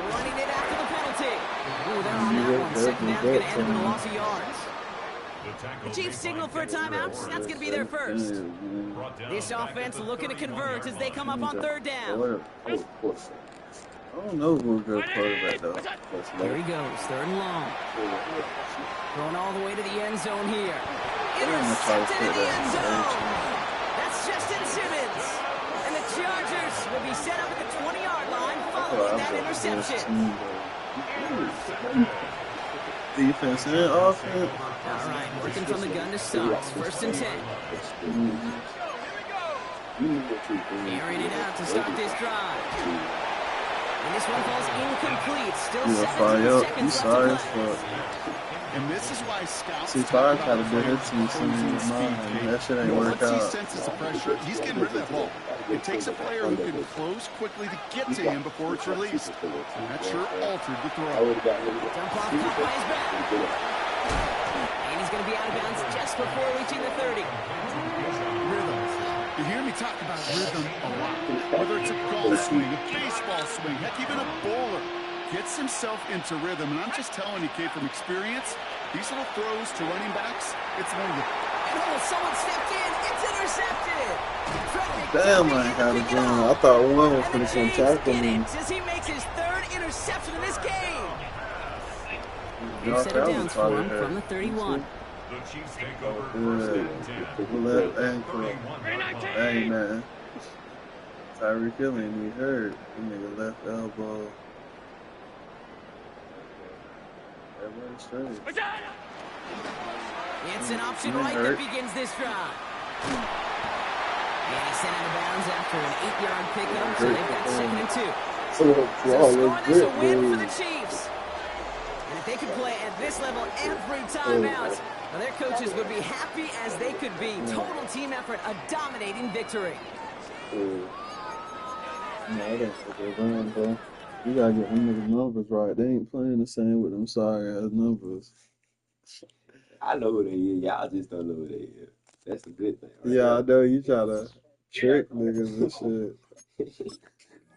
Running it after the penalty. Ooh, they're on that one. Second down's going to end up in a loss of yards. The Chiefs signal for a timeout. That's going to be their first. This offense looking to convert as they come up on third down. I don't know who's a good quarterback, though. Here he goes, 3rd and long. Going all the way to the end zone here. Intercepted in the end zone. That's Justin Simmons. And the Chargers will be set up at the 20-yard line following that interception. Defense and offense. All right, working from the gun to start. 1st and 10. Airing it out to start this drive. And this one falls incomplete. Still 17 seconds left to play. And this is why scouts See, Five had a good hit team soon in his mind. That shit ain't work Once he out. senses the pressure, he's getting rid of that ball. It takes a player who can close quickly to get to him before it's released. And that sure altered the throw. Dump off caught by his back. And he's going to be out of bounds just before reaching the 30. Rhythm. You hear me talk about rhythm a lot. Whether it's a golf swing, a baseball swing, heck, even a bowler gets himself into rhythm. And I'm just telling you, kid, from experience, these little throws to running backs, it's one of the... And someone stepped in. It's intercepted. Damn, I ain't got it going. I thought one was going to tackle me. As he makes his 3rd interception in this game. They've Dark set it down Allen's for him probably from the 31. The Chiefs take over Good. 1st and 10. Left ankle. Hey, man. Tyreek Hill ain't even hurt. That nigga left elbow. Everybody's straight. It's an option right that begins this drive. And he's sent out of bounds after an 8-yard pickup, so they've got 2nd and 2. So scoring is a win for the Chiefs. And if they could play at this level every time out, well, their coaches would be happy as they could be. Total team effort, a dominating victory. No, I don't think they're running, bro. You gotta get them niggas' numbers right. They ain't playing the same with them sorry ass numbers. I know who they is. Y'all just don't know who they is. That's a good thing. Right? Yeah, I know you try to trick niggas and shit.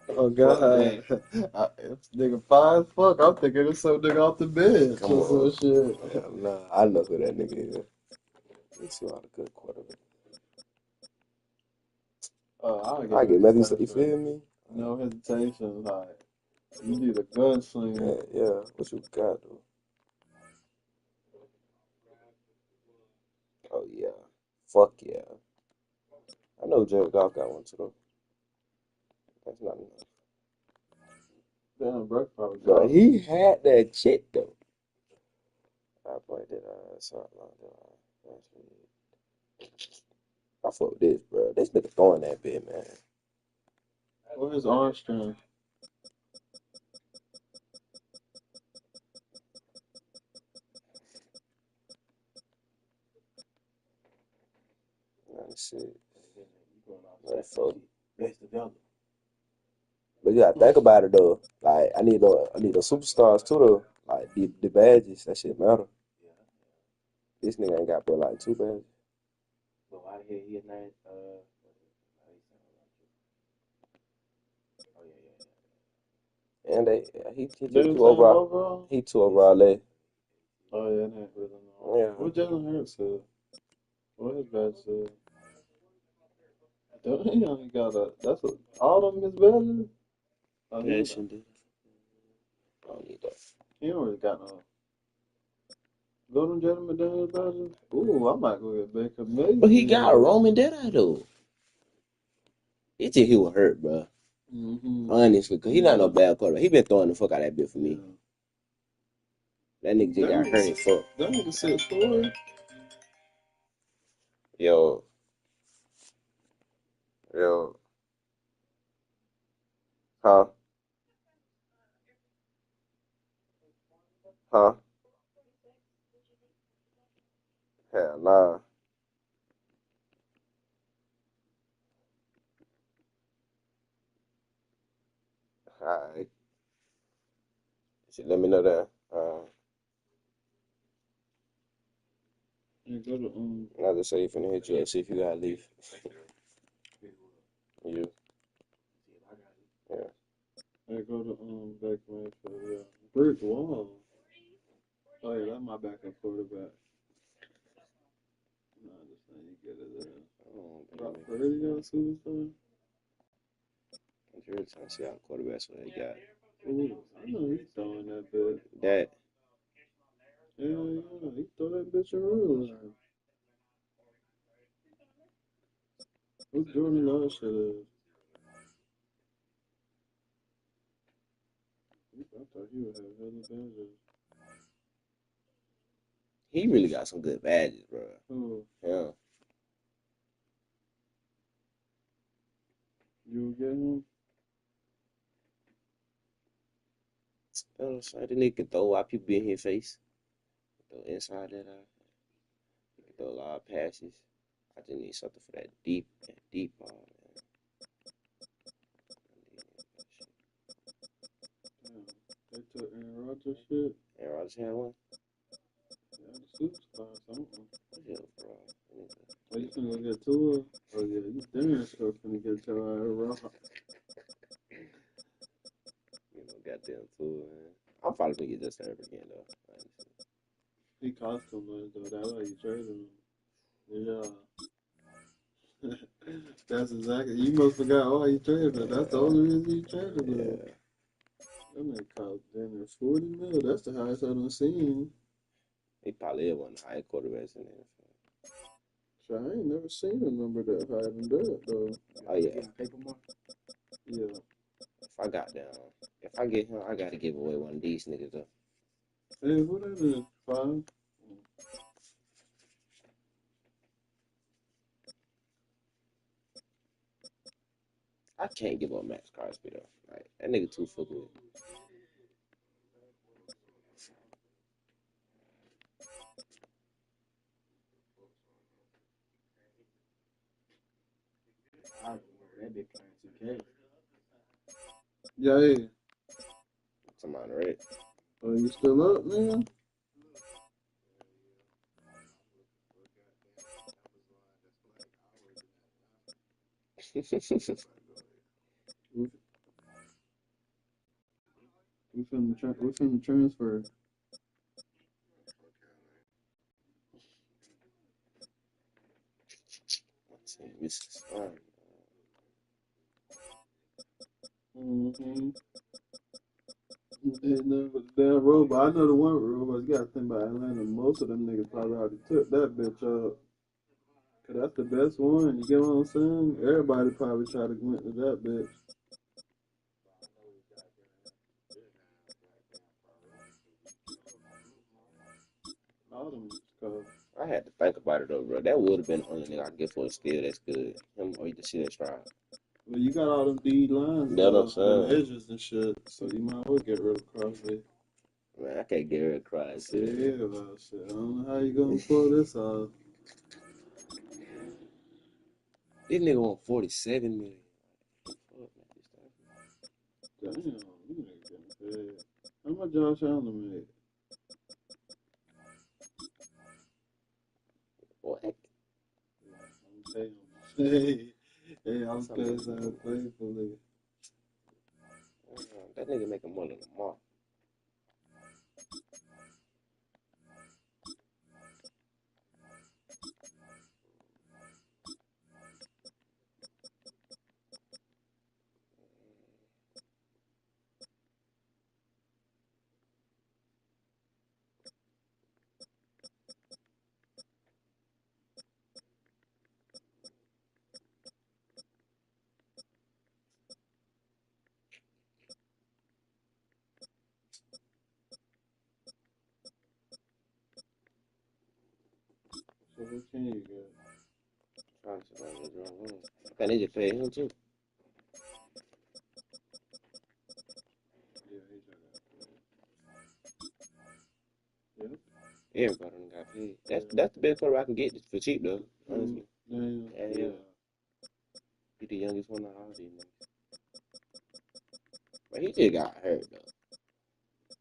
Oh God, if nigga fine as fuck, I'm thinking it's some nigga off the bench Come or on. some shit. Nah, I know who that nigga is. He's a good quarterback. I get nothing. You feel me? No hesitation, like you need a gunslinger. Yeah. What you got, though? Oh yeah. Fuck yeah. I know Jared Goff got one too, though. That's not enough. Damn, bro, probably But got he had that shit though. I played it. I fuck with this, bro. This nigga throwing that bit, man. Where's his arm strength? Let's see. But you gotta think about it though. Like I need the superstars too though. Like the badges, that shit matter. This nigga ain't got but like 2 badges. And he They two the same overall. overall? He 2 overall late. Oh, yeah, that ain't really no. Yeah. What Jalen Hurts said? What his badge said? Damn, he only got all of them his badges? Oh, Yeah, shit, dude. I don't need that. he don't really got no. Golden Gentleman Daniel badges? Ooh, I might go get Baker Mayfield. But he got a Roman Deadeye though. He think he was hurt, bro. Mm-hmm. Honestly, cause he not no bad quarterback. He been throwing the fuck out of that bit for me. That nigga just got hurt and fuck. That nigga 6'4". Yo. Huh? Hell nah. Alright. Let me know that. Yeah, go to I'll just say you finna hit you up, see if you gotta leave. You. Yeah. Hey, go to Baker Mayfield. Yeah, brick wall. Oh yeah, that's my backup quarterback. No, I just think you get it there. Brock Purdy got a superstar. I'm sure it's trying to see how quarterbacks what they got. Ooh, I know he's throwing that bit. That. Yeah, he throw that bitch in real life. Who's Jordan Love shit is? I thought he would have hella badges. He really got some good badges, bro. Oh, Yeah. you will get him? So the nigga can throw while people be in his face. Throw inside that he can throw a lot of passes. I just need something for that deep ball, man. Damn, they took Aaron Rodgers shit. Aaron Rodgers had one? Yeah, the superstar something. Yeah, bro. Oh, you finna go get Tua? Oh yeah, you damn sure finna get your ass raw. Goddamn Tua, man. I'm probably gonna get Justin Herbert again, though. Honestly. He cost too much, though. That's why you traded him. Yeah. That's exactly. You must forgot why you traded him. That's the only reason you traded him. Yeah. That man cost damn near 40 mil. That's the highest I done seen. He probably is one of the highest quarterbacks in the NFL. So I ain't never seen a number that high than that, though. Oh, yeah. Yeah. If I get him, I gotta give away one of these niggas, though. Hey, who that is? 5? I can't give up Max Crosby, though. Like, that nigga too fucking good. Yeah, hey. Somebody, right? Oh, you still up, man? We finna transfer. Mm-hmm. And damn robot. I know the one robot. You gotta think about Atlanta. Most of them niggas probably already took that bitch up. Cause that's the best one. You get what I'm saying? Everybody probably try to go into that bitch. all them cars. I had to think about it though, bro. That would have been the only nigga I could get for a steal that's good. Him or you see that Stroud. Well, you got all them D lines, That's what I'm them saying. edges and shit, so you might as well get rid of Crosby. Man, I can't get rid of Christ. Yeah, well, shit. I don't know how you gonna pull this off. This nigga want 47 million. Damn, you nigga getting paid. How much Josh Allen made? What? Hey, I'm paying some play for nigga. That nigga making more than Lamar. So what can you get? I think they just paid him too. Yeah, he just got paid. Everybody done got paid. That's the best player I can get for cheap though. Honestly. Yeah. He the youngest one out of all these niggas. But he just got hurt though.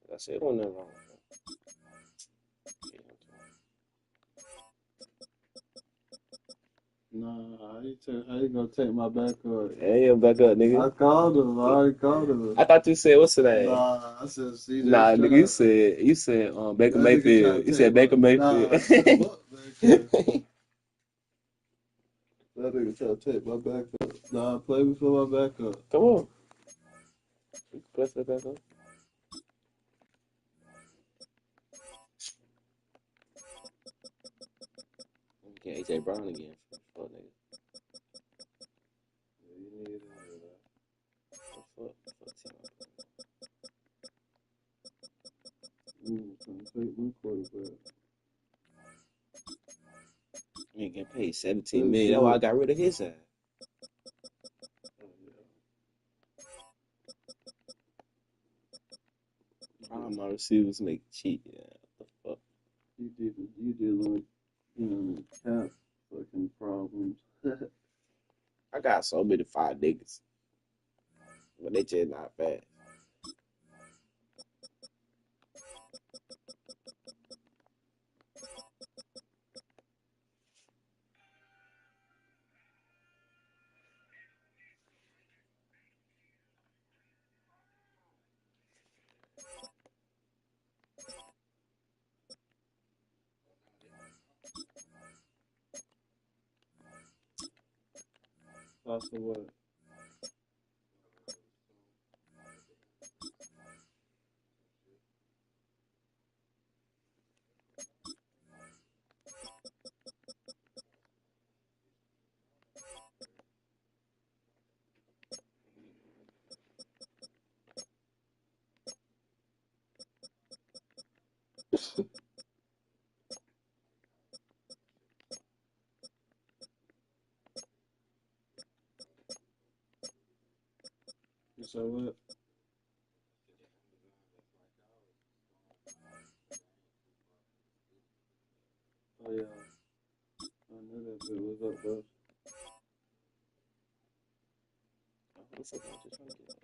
Like I said, wasn't nothing wrong with him. Nah, how you gonna take my back up? Yeah, back up, nigga. I called him. I already called him. I thought you said what's the name? Nah, I said CJ. Nah, nigga, you said Baker Mayfield. You said Baker Mayfield. Nah, fuck Baker. That nigga try to take my back up. Nah, play me for my back up. Come on. You can press that back up. Okay, AJ Brown again. Fuck, nigga. Yeah, you need it. Fuck Trying to take my quarterback. You ain't getting paid $17 million. That's why I got rid of his ass. All my receivers make cheap. Yeah, what the fuck? You did like, cap fucking problems. I got so many 5 niggas. But they just not bad. That's the what? You said what? Oh yeah. I knew that bit was up there. What's up, man? Just trying to get out.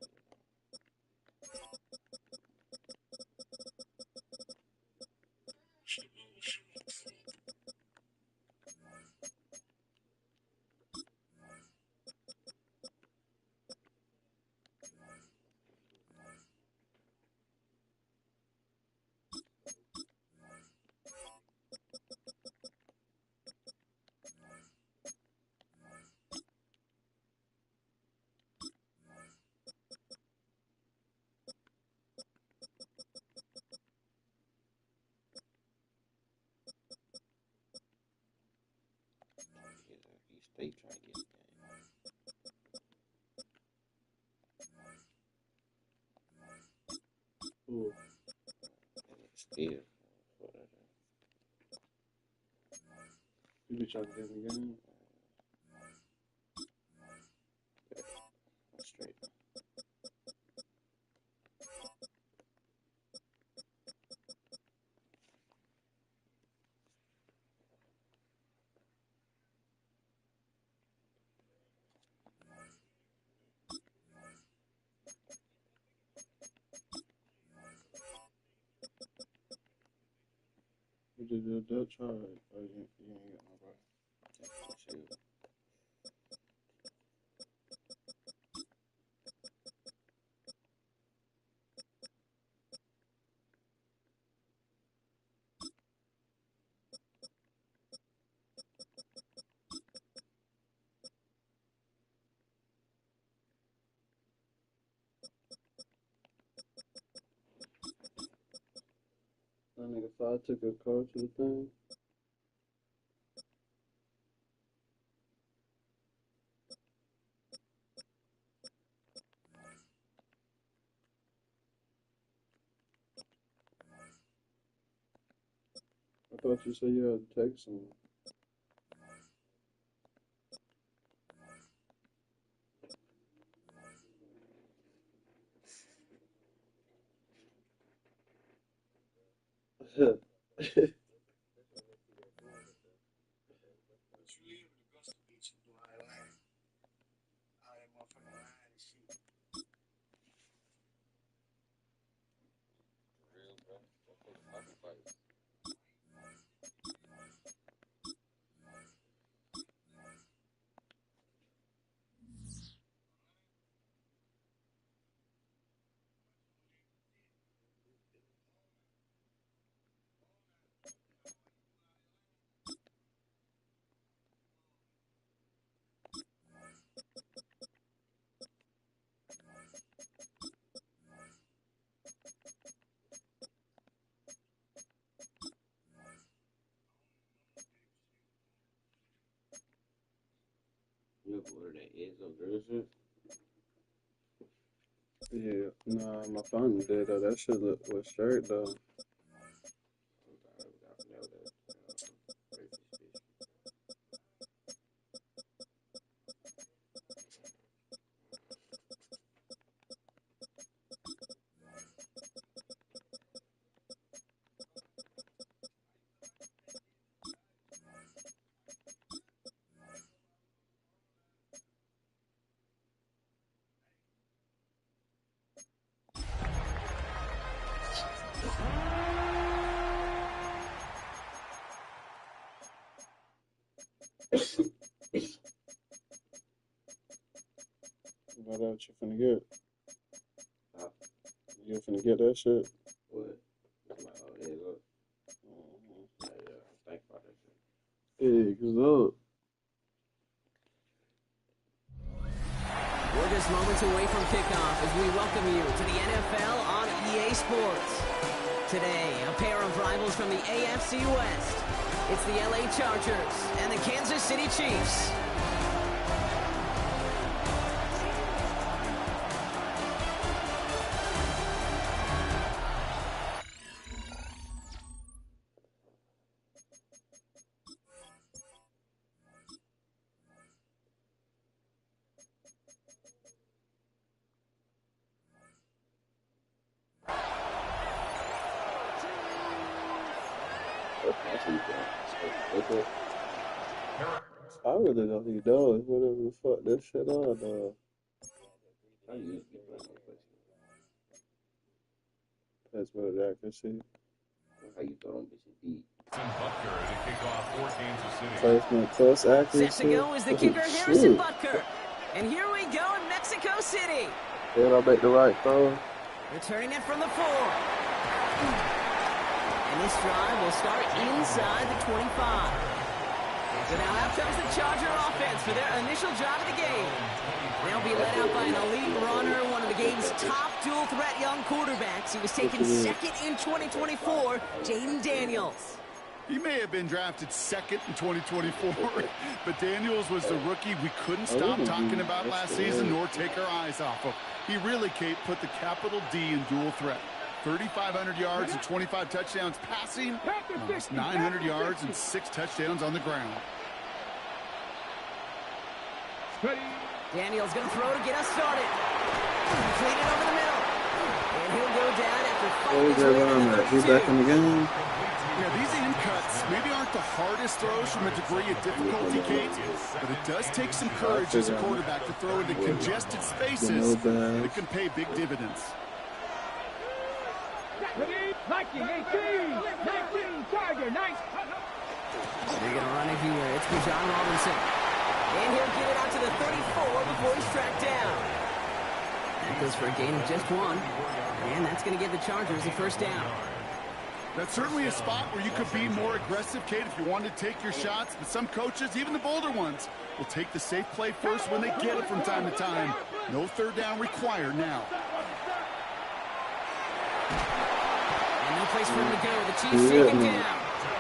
You stay trying to get it. Cool. Still. You be trying to get in the game? Straight. You did that try. Oh, you ain't got nobody. Shoot. That nigga Five took a car to the thing. I thought you said you had to text him. You ordered that eggs on girl shit? Yeah, nah, my phone did though. That shit was straight though. What else you finna get? You finna get that shit? What? It's like, oh, there you go. Yeah, think about that shit. Eggs up. We're just moments away from kickoff as we welcome you to the NFL on EA Sports. Today, a pair of rivals from the AFC West. It's the LA Chargers and the Kansas City Chiefs. I really don't think he does. Whatever the fuck that shit on, How you usually play on place? That's better accuracy. How you throw them bitches deep? Butker to kick off for Kansas City. Placement plus accuracy. Set to go is the kicker, Harrison Butker. And here we go in Mexico City. Then I'll make the right throw. Returning it from the 4. And this drive will start inside the 25. So now out comes the Charger offense for their initial drive of the game. They'll be led out by an elite runner, one of the game's top dual-threat young quarterbacks. He was taken second in 2024, Jaden Daniels. He may have been drafted second in 2024, but Daniels was the rookie we couldn't stop talking about last season nor take our eyes off of. He really, Kate, put the capital D in dual threat. 3,500 yards and 25 touchdowns passing, almost 900 yards and 6 touchdowns on the ground. Daniels going to throw to get us started. Completed over the middle. And he'll go down after fighting his way to the He's back in the game. Yeah, these in cuts maybe aren't the hardest throws from a degree of difficulty, Kate, but it does take some courage as a quarterback to throw into congested spaces that can pay big dividends. 19, 18, 19, Tiger, 19. They're going to run it here. It's for John Robinson. And he'll get it out to the 34 before he's tracked down. That goes for a gain of just 1. And that's going to give the Chargers a first down. That's certainly a spot where you could be more aggressive, Kate, if you wanted to take your shots. But some coaches, even the bolder ones, will take the safe play first when they get it from time to time. No third down required now. And no place for him to go. The Chiefs take him down.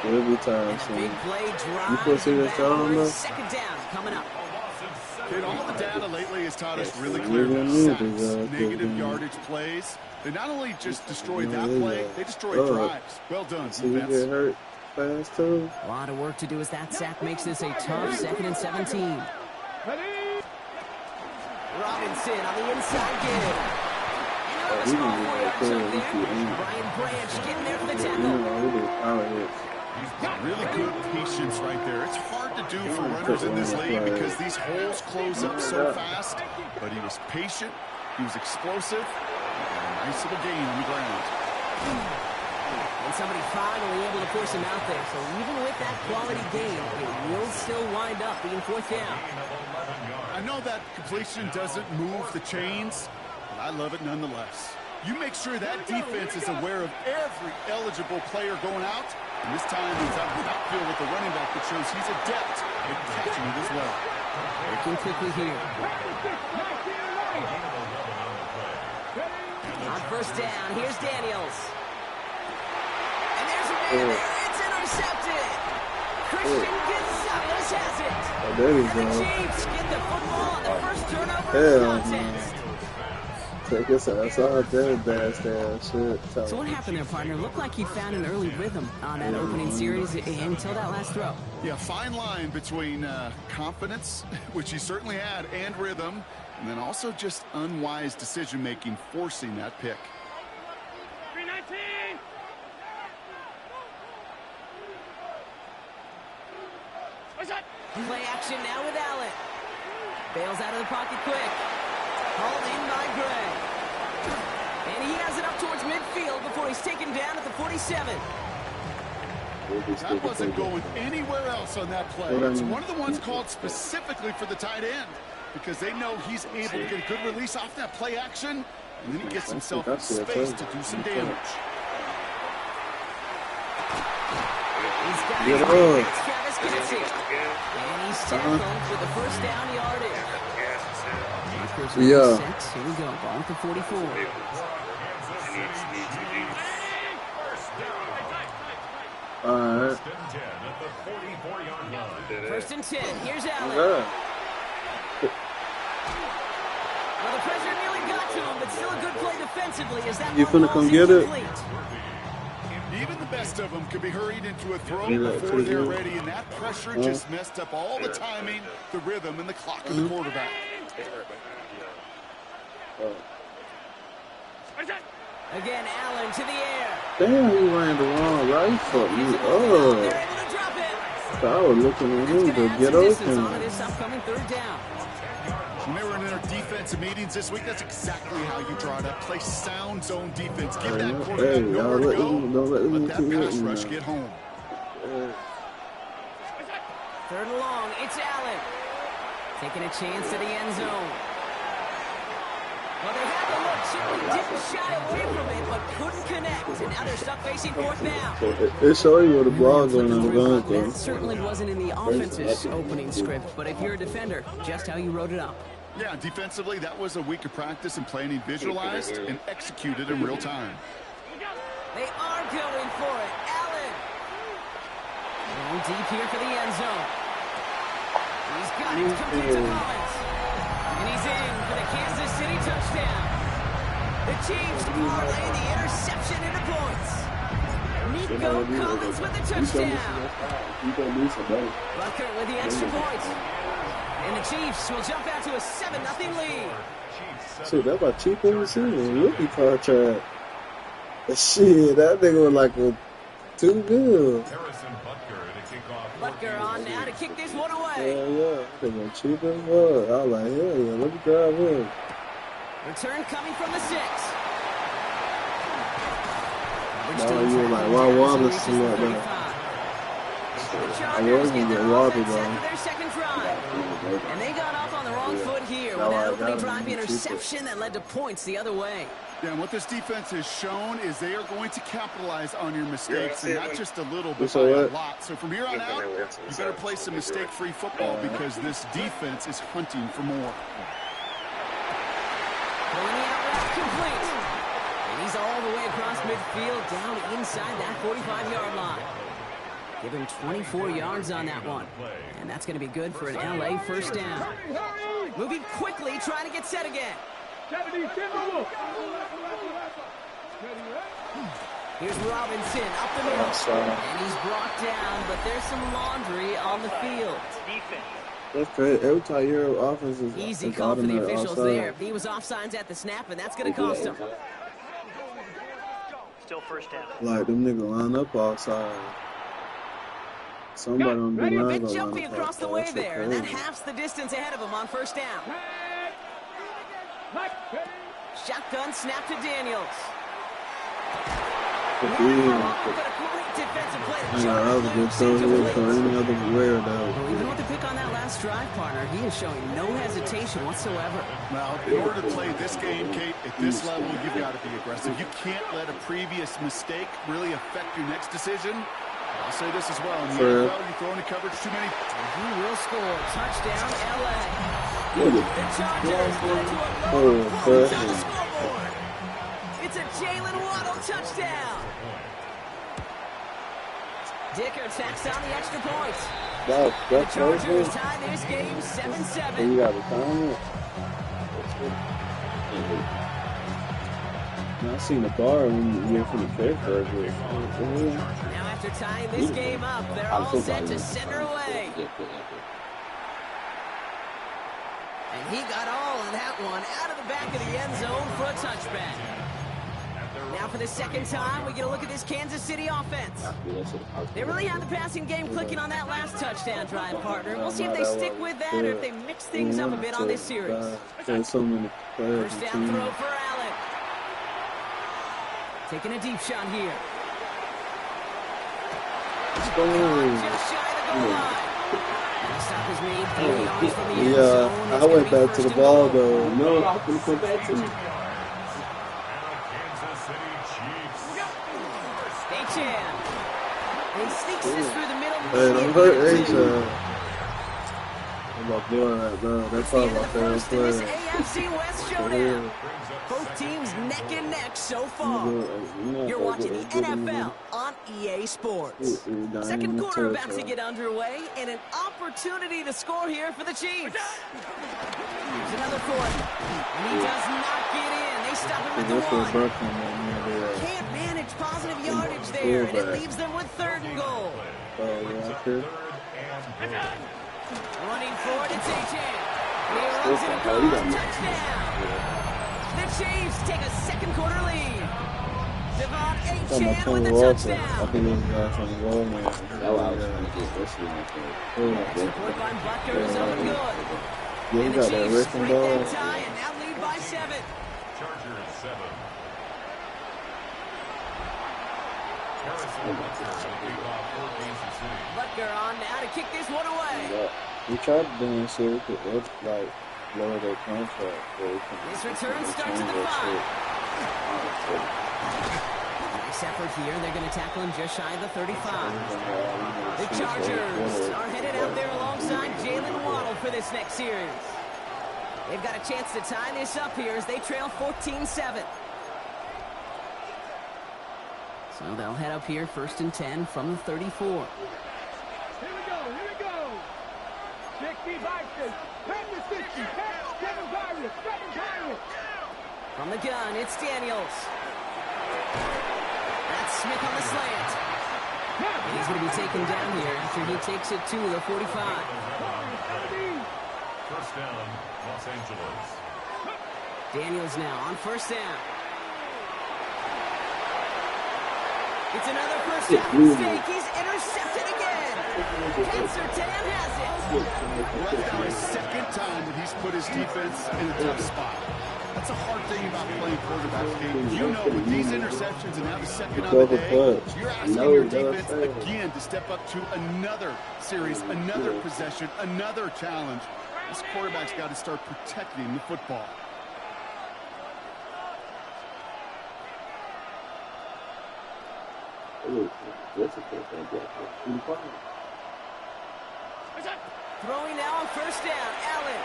Every time, son. Big play drive. You supposed to see that shot on though? Second down coming up. Kate, all the data lately has taught us really clearly sacks, negative yardage plays. They not only just destroyed that play, they destroyed drives. Well done, see you get hurt fast too. A lot of work to do as that sack makes this a tough 2nd and 17. Robinson on the inside give. Brian Branch getting there for the tackle. Really good patience right there. It's hard to do for runners in this league because these holes close up so fast. But he was patient, he was explosive, and a nice little gain on the ground. And somebody finally able to force him out there. So even with that quality gain, it will still wind up being 4th down. I know that completion doesn't move the chains, but I love it nonetheless. You make sure that defense is aware of every eligible player going out. And this time he's out of the backfield with the running back that shows he's adept at catching it as well. Working quickly here. On first down, here's Daniels. And there's a man there. It's intercepted. Christian Gonzalez has it. Oh, there we go. The Chiefs get the football on the first turnover of the contest. Take his ass out there, bad shit. So what happened there, partner? Looked like he found an early rhythm on that opening series until that last throw. Yeah, fine line between confidence, which he certainly had, and rhythm, and then also just unwise decision-making, forcing that pick. 319. Play action now with Allen. Bails out of the pocket quick. Hauled in by Gray. And he has it up towards midfield before he's taken down at the 47. That wasn't going anywhere else on that play. It's one of the ones called specifically for the tight end because they know he's able to get a good release off that play action, and then he gets himself in space to do some damage. He's got it. It's Travis Kelsey. And he's tackled with the first down yardage. Yeah. Here we go. Ball at the 44. Alright. First and 10. Here's Allen. Yeah. Well, the pressure nearly got to him, but still a good play defensively. As that You finna come get it? Even the best of them could be hurried into a throw before they're ready, and that pressure just messed up all the timing, the rhythm, and the clock of the quarterback. Again, Allen to the air. Damn, he ran the wrong right foot. They're able to drop it. I was looking at him to get open. On this upcoming third down. When they were in their defensive meetings this week, that's exactly how you draw it up. Play sound zone defense. Give that quarterback nowhere to go. Let that pass rush get home. Third and long. It's Allen. Taking a chance at the end zone. Well, they had the look. Certainly didn't shy away from it, but couldn't connect. And now they're stuck facing 4th down. It showed you where the ball's going on the gun. That certainly wasn't in the offense's opening script, but if you're a defender, just how you wrote it up. Yeah, defensively, that was a week of practice and planning visualized and executed in real time. They are going for it. Allen. Going deep here for the end zone. He's got it. Complete to Collins. And he's in for the Kansas City touchdown. The Chiefs parlay the interception into points. Nico Collins with the touchdown. Bucker with the extra point. And the Chiefs will jump out to a 7-0 lead. Shit, that about cheap in the season. Rookie contract. Shit, that nigga was like a too good. Butker on now to kick this one away. Hell yeah, that nigga cheap as fuck. I was like, hell yeah, let me grab him. Return coming from the 6. Now you like, why Wallace like that? I was gonna get Wallace though. Their second drive. And they got off on the wrong foot here with that opening drive interception that led to points the other way. Yeah, and what this defense has shown is they are going to capitalize on your mistakes, and not just a little, but by a lot. So from here on out, you better play some mistake-free football because this defense is hunting for more. Pulling the out route complete. And he's all the way across midfield down inside that 45-yard line. Give him 24 yards on that one. And that's going to be good for an LA first down. Moving quickly, trying to get set again. Here's Robinson up the middle. And he's brought down, but there's some laundry on the field. That's crazy. Every time your offense is easy call for the officials there. He was offsides at the snap, and that's going to cost him. Still first down. Like, them niggas line up offside. Somebody on the line. A bit jumpy across the way there, and that halves the distance ahead of him on first down. Shotgun snap to Daniels. I was just so here for any other player though. Well, even with the pick on that last drive, partner, he is showing no hesitation whatsoever. Now, in order to play this game, Kate, at this level, you've got to be aggressive. You can't let a previous mistake really affect your next decision. I'll say this as well. In the NFL, you throw into coverage too many. He will score. Touchdown, LA. The Chargers led to a low point on the scoreboard. It's a Jalen Waddle touchdown. Dicker tacks on the extra point. The Chargers tie this game 7-7. You got to time it. I seen the bar when you went from the fair first. Now after tying this game up, they're all set to send her away. And he got all of that one out of the back of the end zone for a touchback. Now for the second time, we get a look at this Kansas City offense. They really had the passing game clicking on that last touchdown drive, partner. We'll see if they stick with that or if they mix things up a bit on this series. First down throw for Allen. Taking a deep shot here. Just shy of the goal line. Stop is made 3 yards from the end zone. I went back to the ball though. No, I'm going to come back to it. H-Chan. He sneaks this through the middle. Hey, don't hurt H-Chan. I'm about doing that, bro. That's all about that play. AFC West showdown. Both teams neck and neck so far. You're watching the NFL on EA Sports. Second quarter about to get underway, and an opportunity to score here for the Chiefs. Here's another fourth, and he does not get in. They stop him at the 1. Can't manage positive yardage there, and it leaves them with 3rd and goal. Running forward, it's H-Chan. He runs it across, touchdown. The Chiefs take a second quarter lead. Devon H-Chan with the touchdown. I think this guy from Walmart. Support by Butker is up and good. Yeah, And the Chiefs break that tie and now lead by 7. Chargers 7. Butker on now to kick this one away. We tried to do this so we could like lower their contract. This return starts at the 5. Nice effort here. They're going to tackle him just shy of the 35. The Chargers are headed out there alongside Jalen Waddle for this next series. They've got a chance to tie this up here as they trail 14-7. So they'll head up here 1st and 10 from the 34. Here we go. 60 boxes. 10 to 60. 7 Pirates. From the gun, it's Daniels. That's Smith on the slant. And he's going to be taken down here after he takes it to the 45. First down, Los Angeles. Daniels now on first down. It's another first down mistake. He's intercepted again. And Surtain has it. Well, that's now his second time that he's put his defense in a tough spot. That's a hard thing about playing quarterback, Steve. You know, with these interceptions and now the second on the day, you're asking your defense again to step up to another series, another possession, another challenge. This quarterback's got to start protecting the football. Throwing now on first down. Allen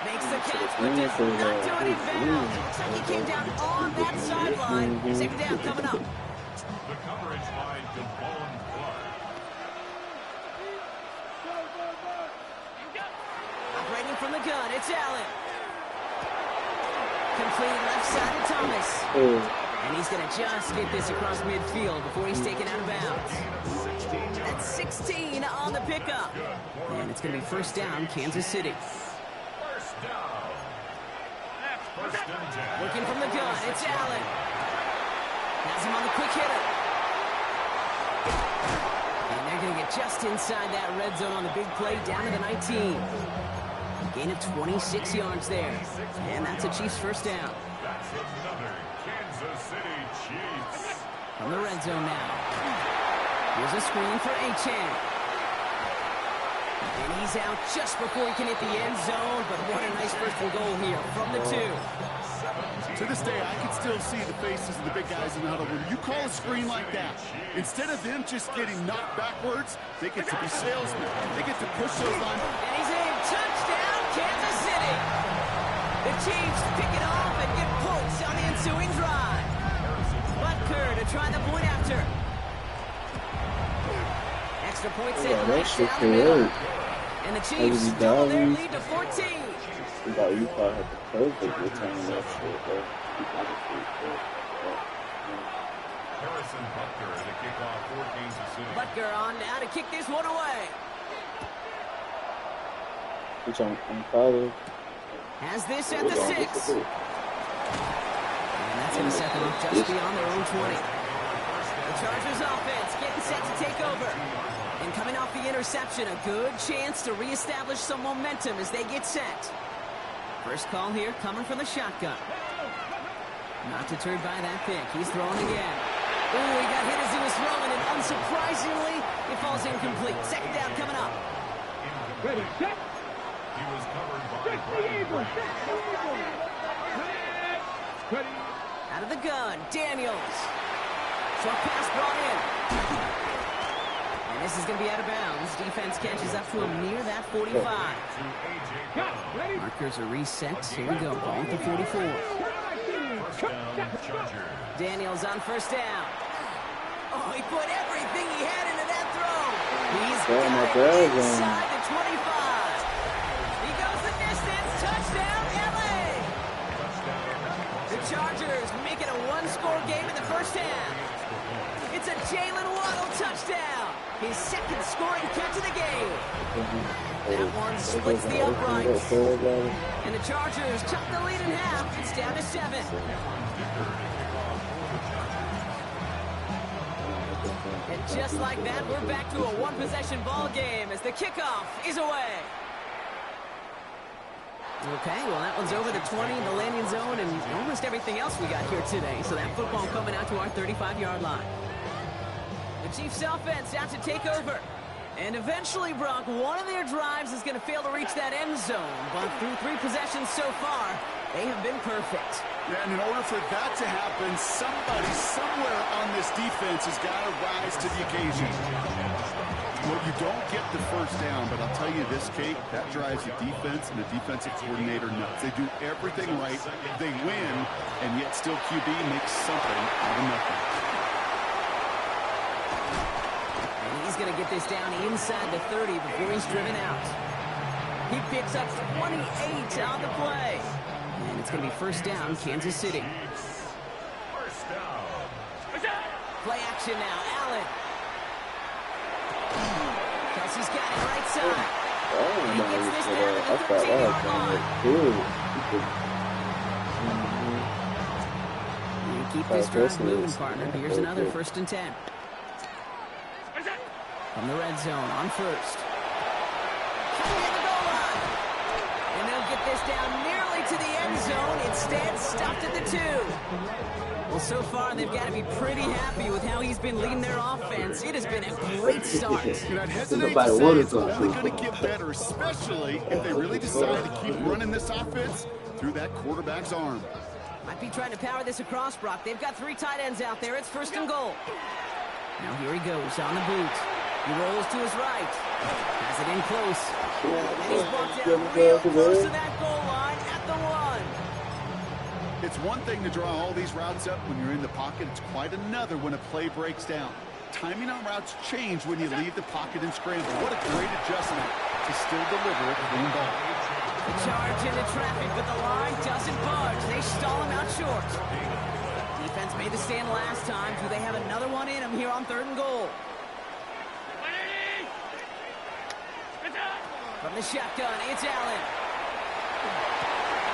makes the catch, but does not do it in bounds. Looks like he came down on that sideline. Second down coming up. The coverage by Devon Clark. Operating from the gun, it's Allen. Complete left side to Thomas. And he's going to just get this across midfield before he's taken out of bounds. That's 16 on the pickup. And it's going to be first down, Kansas City. First down. First and 10. Working from the gun, it's Allen. Has him on the quick hitter. And they're going to get just inside that red zone on the big play, down to the 19. Gain of 26 yards there. And that's a Chiefs first down. That's another Kansas City Chiefs. From the red zone now. Here's a screen for Achane. And he's out just before he can hit the end zone. But what a nice first and goal here from the 2. To this day, I can still see the faces of the big guys in the huddle. When you call a screen like that, instead of them just getting knocked backwards, they get to be salesmen. They get to push those lines. And he's in. Touchdown, Kansas City. The Chiefs pick it off and get points on the ensuing drive. Butker to try the point after. Extra point set right down the middle. And the Chiefs double their lead to 14. You probably had the perfect return that shit, bro. Harrison Butker to kick off for Kansas City. Butker on now to kick this one away. Which I'm proud of. Has this at the 6. And that's going to set them up just beyond their own 20. The Chargers offense getting set to take over. And coming off the interception, a good chance to reestablish some momentum as they get set. First call here coming from the shotgun. Not deterred by that pick. He's throwing again. Ooh, he got hit as he was throwing, and unsurprisingly, it falls incomplete. Second down coming up. Ready, set. He was covered by Ready. Out of the gun, Daniels. Short pass brought in. And this is going to be out of bounds. Defense catches up to him near that 45. Markers are reset. Here we go. Ball at the 44. Daniels on first down. Oh, he put everything he had into that throw. He's got it inside the 25. He goes the distance. Touchdown, LA. The Chargers make it a one-score game in the first half. It's a Jalen Waddle touchdown. His second scoring catch of the game. That one splits the uprights. And the Chargers cut the lead in half. It's down to 7. And just like that, we're back to a one-possession ball game as the kickoff is away. Okay, well, that one's over the 20 in the landing zone and almost everything else we got here today. So that football coming out to our 35-yard line. The Chiefs offense out to take over. And eventually, Brock, one of their drives is going to fail to reach that end zone. But through 3 possessions so far, they have been perfect. Yeah, and in order for that to happen, somebody somewhere on this defense has got to rise to the occasion. Well, you don't get the first down, but I'll tell you this, Kate, that drives the defense and the defensive coordinator nuts. They do everything right, they win, and yet still QB makes something out of nothing. And he's going to get this down inside the 30 before he's driven out. He picks up 28 on the play. And it's going to be first down, Kansas City. First down. Play action now, Allen. Kelsey's got it right side. And he gets this down to the 13-yard line. You keep this drive moving, partner. Here's another 1st and 10. From the red zone on 1st. Coming at the goal line. And they'll get this down nearly to the end zone. Instead, stopped at the 2. Well, so far, they've got to be pretty happy with how he's been leading their offense. It has been a great start. And I'd hesitate to say it's only going to get better, especially if they really decide to keep running this offense through that quarterback's arm. Might be trying to power this across, Brock. They've got 3 tight ends out there. It's 1st and goal. Now here he goes on the boot. He rolls to his right. Has it in close. And he's brought down real close to that goal line at the 1. It's one thing to draw all these routes up when you're in the pocket. It's quite another when a play breaks down. Timing on routes change when you leave the pocket and scramble. What a great adjustment to still deliver a clean ball. The charge into traffic, but the line doesn't budge. They stall him out short. Defense made the stand last time. Do they have another one in them here on 3rd and goal? From the shotgun, it's Allen.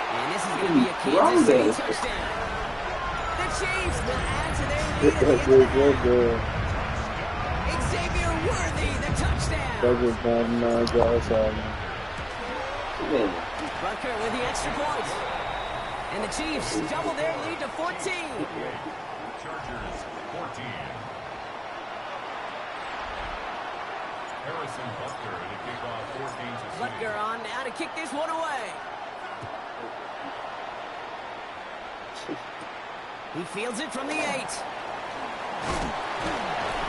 And this is going to be a Kansas City touchdown. The Chiefs will add to their lead at the end of the half. Xavier Worthy, the touchdown. Butker with the extra point. And the Chiefs double their lead to 14. Chargers 14. Harrison Butker to kick off 14-6. Butker on now to kick this one away. He fields it from the 8.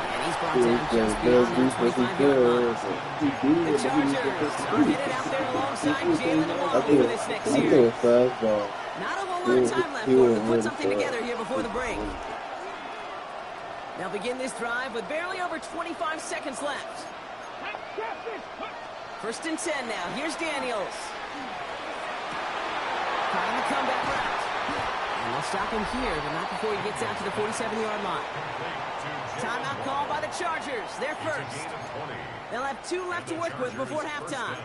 And he's brought down just beyond the 25-yard line. The Chargers are headed out there alongside Jalen Waddle for this next series. Not a whole lot of time left for them to put something together here before the break. They'll begin this drive with barely over 25 seconds left. 1st and 10 now. Here's Daniels. Trying the comeback route. And they'll stop him here, but not before he gets out to the 47-yard line. Timeout called by the Chargers. They're first. They'll have 2 left to work with before halftime.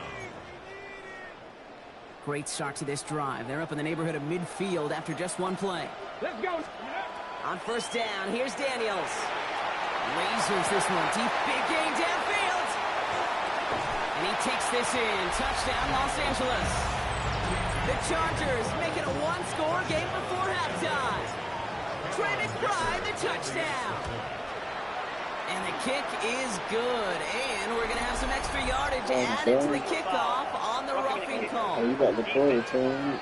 Great start to this drive. They're up in the neighborhood of midfield after just 1 play. Let's go. On 1st down, here's Daniels. Lasers this one. Deep, big gain downfield. And he takes this in. Touchdown, Los Angeles. The Chargers make it a 1-score game before halftime. Trey McBride, the touchdown. And the kick is good. And we're going to have some extra yardage added to the kickoff on the roughing call. Oh, you got the play return.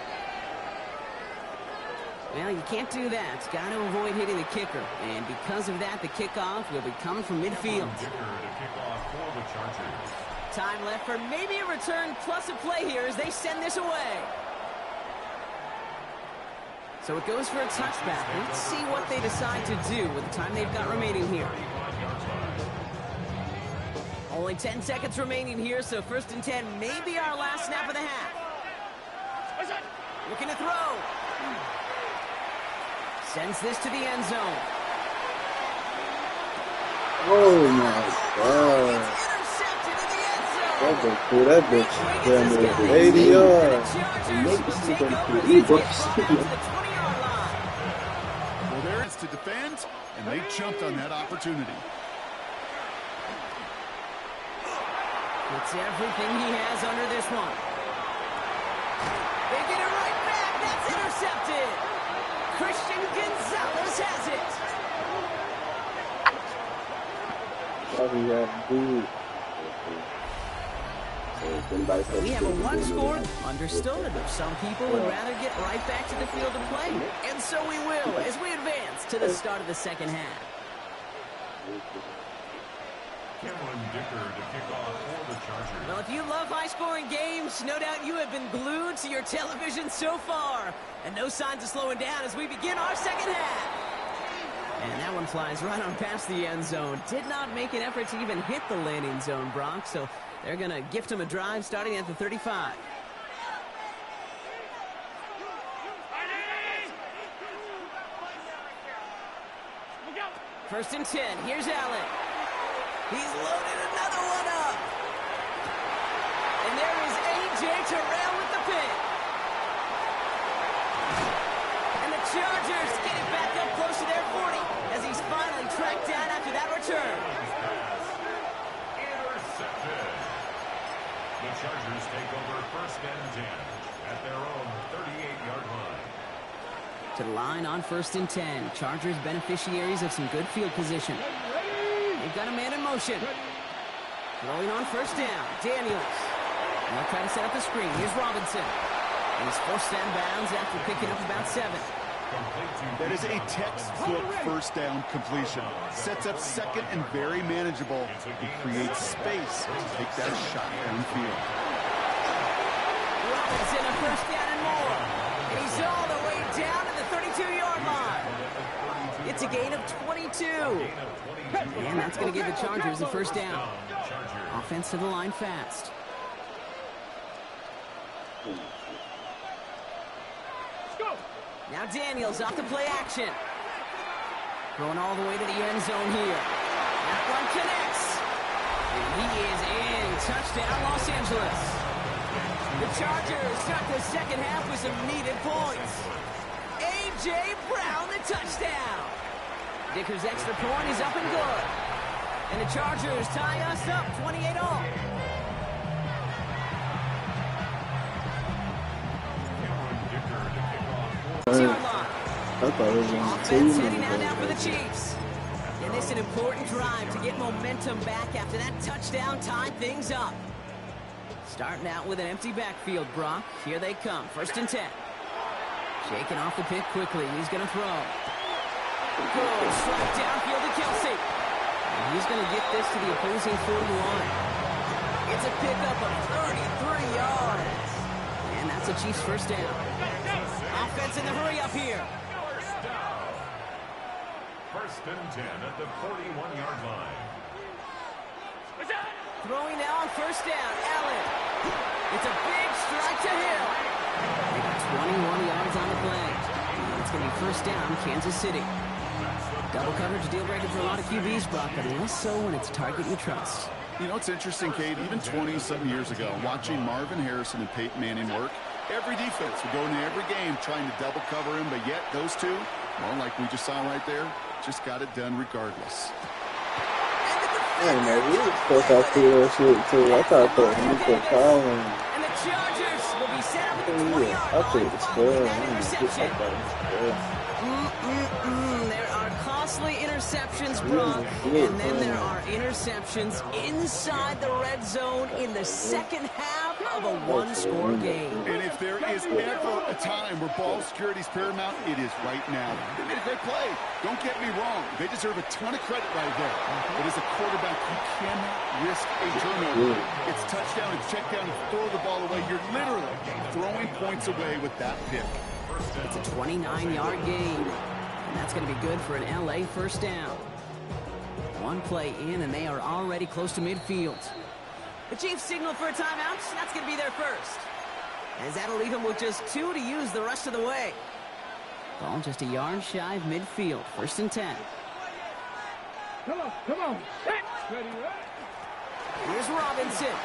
Well, you can't do that. Got to avoid hitting the kicker. And because of that, the kickoff will be coming from midfield. Time left for maybe a return plus a play here as they send this away. So it goes for a touchback. Let's see what they decide to do with the time they've got remaining here. Only 10 seconds remaining here, so 1st and 10 may be our last snap of the half. Looking to throw. Sends this to the end zone. Oh my God. It's intercepted in the end zone. That bitch down there for 80 yards. Well, there it's to defend, and they jumped on that opportunity. It's everything he has under this one. They get it right back. That's intercepted. Christian Gonzalez has it. We have a 1-score. Understood. Some people would rather get right back to the field and play. And so we will as we advance to the start of the second half. Cameron Dicker to kick off for the Chargers. Well, if you love high-scoring games, no doubt you have been glued to your television so far. And no signs of slowing down as we begin our second half. And that one flies right on past the end zone. Did not make an effort to even hit the landing zone, Brock. So they're going to gift him a drive starting at the 35. First and 10. Here's Allen. He's loaded another one up. And there is A.J. Terrell with the pick. And the Chargers get it back up close to their 40 as he's finally tracked down after that return. Intercepted. The Chargers take over 1st and 10 at their own 38-yard line. To the line on 1st and 10. Chargers beneficiaries of some good field position. They've got a man in motion. Throwing on 1st down. Daniels. And they'll try to set up the screen. Here's Robinson. And he's forced down bounds after picking up about 7. That is a textbook 1st down completion. Sets up 2nd and very manageable and creates space to take that shot downfield. Robinson a 1st down and more. And he's all the way down to the 32-yard line. It's a gain of 22. And that's going to give the Chargers a 1st down. Offense to the line fast. Now Daniels off the play action. Going all the way to the end zone here. That one connects. And he is in. Touchdown, Los Angeles. The Chargers start the 2nd half with some needed points. A.J. Brown, the touchdown. Dicker's extra point is up and good. And the Chargers tie us up 28-all. I thought it was on Offense heading out now for the Chiefs. And this is an important drive to get momentum back after that touchdown tied things up. Starting out with an empty backfield, Brock. Here they come. 1st and 10. Shaking off the pick quickly. He's going to throw. Good strike downfield to Kelsey. And he's going to get this to the opposing 41. It's a pickup of 33 yards. And that's a Chiefs 1st down. Offense in the hurry up here. 1st and 10 at the 41-yard line. Throwing now on 1st down. Allen. It's a big strike to Hill. They got 21 yards on the play. It's going to be 1st down, Kansas City. Double coverage deal breaker for a lot of QBs, Brock, but less so when it's a target you trust. You know, it's interesting, Kate, even 20-something years ago, watching Marvin Harrison and Peyton Manning work, every defense would go into every game trying to double cover him, but yet those two, well, like we just saw right there, just got it done regardless. I don't know, we were supposed to do that shit too. I thought that he could call him. And the Chargers will be set up at the 20-yard Yeah, I think it's fair. that interception. There are costly interceptions, Brock, and then there are interceptions inside the red zone in the 2nd half of a one-score game. And if there is ever a time where ball security is paramount, it is right now. They made a great play. Don't get me wrong. They deserve a ton of credit right there. But as a quarterback, you cannot risk a turnover. It's touchdown, it's check down, and throw the ball away. You're literally throwing points away with that pick. It's a 29-yard gain, and that's going to be good for an L.A. 1st down. One play in, and they are already close to midfield. The Chiefs signal for a timeout. That's going to be their first. As that'll leave them with just 2 to use the rest of the way. Ball just a yard shy of midfield. 1st and 10. Come on. Set. Ready, right? Here's Robinson.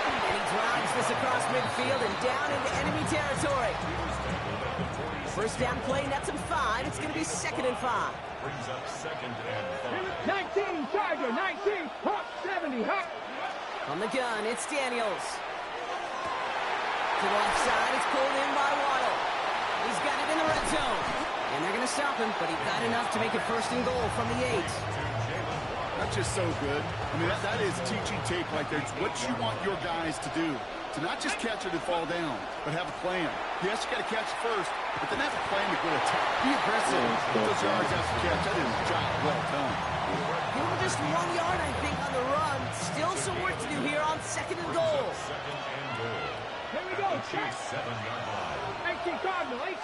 And he drives this across midfield and down into enemy territory. 1st down play, nets him 5. It's going to be 2nd and 5. Brings up 2nd and 5. 19, Charger, 19, hot 70, hot. On the gun, it's Daniels. To the left side, it's pulled in by Waddle. He's got it in the red zone. And they're going to stop him, but he got enough to make it 1st and goal from the 8. That's just so good. I mean, that is teaching tape right there. It's what you want your guys to do. To not just catch it and fall down, but have a plan. Yes, you got to catch it first, but then have a plan to go attack. Be aggressive. Those yards after catch, that is a job well done. Give him just 1 yard, I think, on the run. Still some work to do here on 2nd and goal. 2nd and goal. Here we go. Chiefs 7-yard line. 18, Cardinal, 8.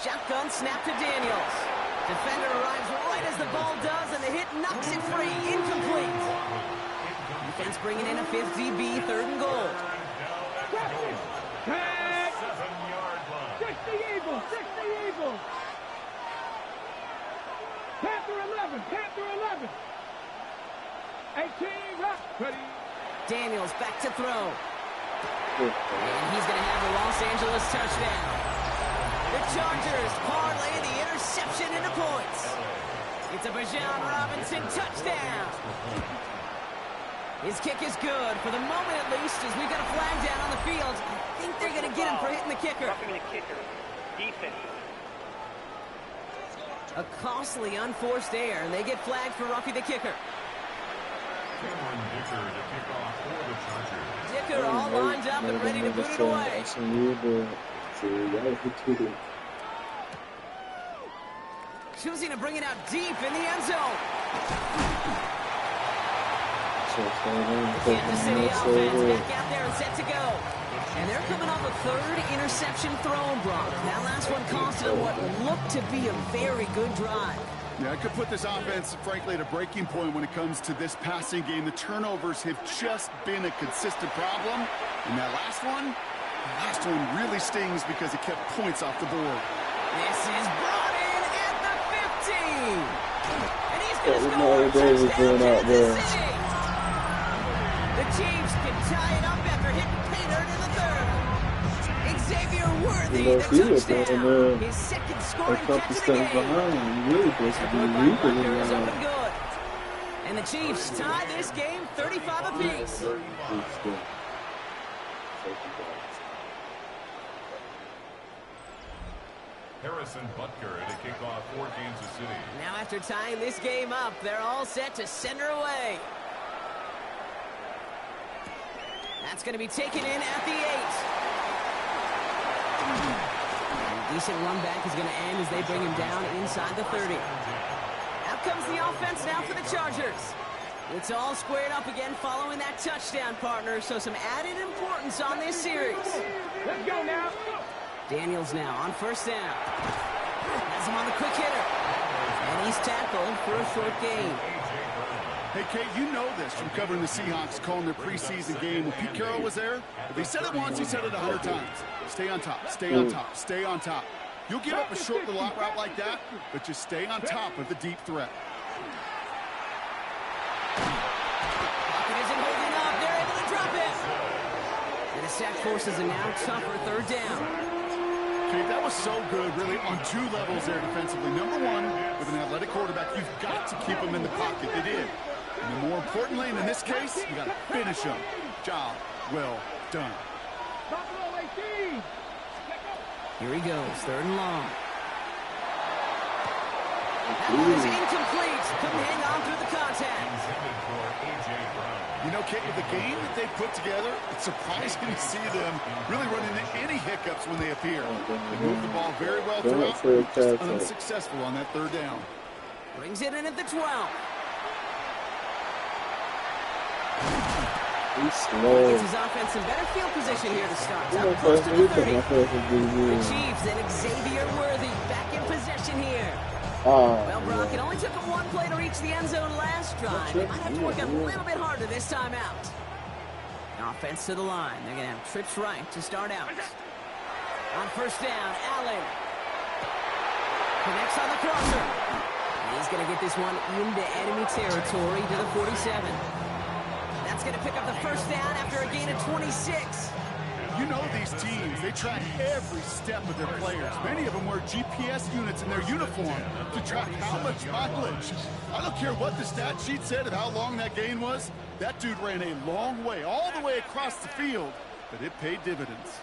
Shotgun snap to Daniels. Defender arrives right as the ball does, and the hit knocks it free. Incomplete. Defense bringing in a 5th DB, 3rd and goal. 7-yard line. 60 Eagles, 60 Eagles. Panther 11, Panther 11. 18, rock. Ready. Daniels back to throw. And he's going to have the Los Angeles touchdown. The Chargers parlay the interception into points. It's a Bijan Robinson touchdown. His kick is good, for the moment at least, as we've got a flag down on the field. I think they're going to get him for hitting the kicker. A costly unforced error, and they get flagged for roughing the kicker. Dicker all lined up and ready to boot it away. Choosing to bring it out deep in the end zone. Kansas City offense back out there and set to go. And they're coming off a third interception thrown, Brock. That last one costed them what looked to be a very good drive. Yeah, I could put this offense, frankly, at a breaking point when it comes to this passing game. The turnovers have just been a consistent problem. And that last one really stings because it kept points off the board. This is brought in at the 15. And he's going to score a touchdown, Kansas City. The Chiefs can tie it up after hitting Painter in the third. Xavier Worthy, the touchdown. His second scoring catch of the game. Is open good. And the Chiefs tie this game 35 apiece. Harrison Butker to kick off for Kansas City. Now after tying this game up, they're all set to send her away. That's going to be taken in at the 8. A decent run back is going to end as they bring him down inside the 30. Out comes the offense now for the Chargers. It's all squared up again following that touchdown, partner, so some added importance on this series. Let's go now. Daniels now on first down. Has him on the quick hitter. And he's tackled for a short gain. Hey, Kate, you know this from covering the Seahawks, calling their preseason game. When Pete Carroll was there, if he said it once, he said it 100 times. Stay on top, stay on top, stay on top. You'll give up a short little out route like that, but just stay on top of the deep threat. Pocket isn't holding up. They're able to drop it. And the sack forces a now tougher third down. Kate, that was so good, really, on two levels there defensively. Number one, with an athletic quarterback, you've got to keep him in the pocket. They did. And then more importantly, and in this case, you got to finish him. Job well done. Here he goes, third and long. That one is incomplete. Couldn't hang on through the contact. You know, Kate, with the game that they put together, it's surprising to see them really run into any hiccups when they appear. They move the ball very well throughout, just unsuccessful on that third down. Brings it in at the 12. He's slow. Gets his offense in better field position here to start. Up close to the 30. The Chiefs and Xavier Worthy back in possession here. Well, Brock, it only took them one play to reach the end zone last drive. They might have to work a little bit harder this time out. Offense to the line. They're going to have trips right to start out. On first down, Allen. Connects on the crosser. He's going to get this one into enemy territory to the 47. That's going to pick up the first down after a gain of 26. You know these teams, they track every step of their players. Many of them wear GPS units in their uniform to track how much mileage. I don't care what the stat sheet said of how long that gain was. That dude ran a long way, all the way across the field, but it paid dividends.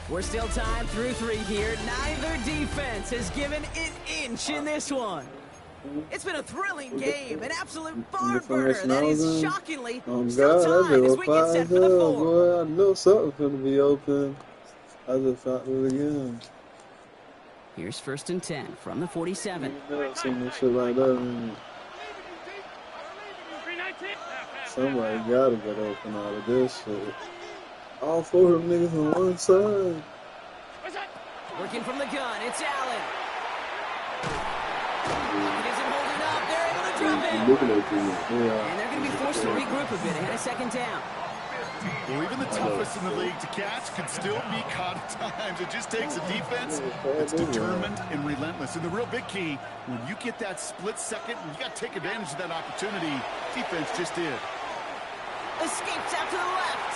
We're still tied through 3 here. Neither defense has given an inch in this one. It's been a thrilling game, an absolute barn burner that is shockingly still tied as we get set for the 4. Boy, I know something's going to be open. I just thought it again. Here's first and 10 from the 47. I've never seen this shit like that, man. Somebody got to get open out of this shit. All 4 of them niggas on one side. Working from the gun, it's Allen. It isn't holding up. They're able to drop it. And they're going to be forced to regroup a bit ahead of second down. Well, even the toughest in the league to catch can still be caught at times. It just takes a defense that's determined and relentless. And the real big key, when you get that split second, you got to take advantage of that opportunity. Defense just did. Escapes out to the left.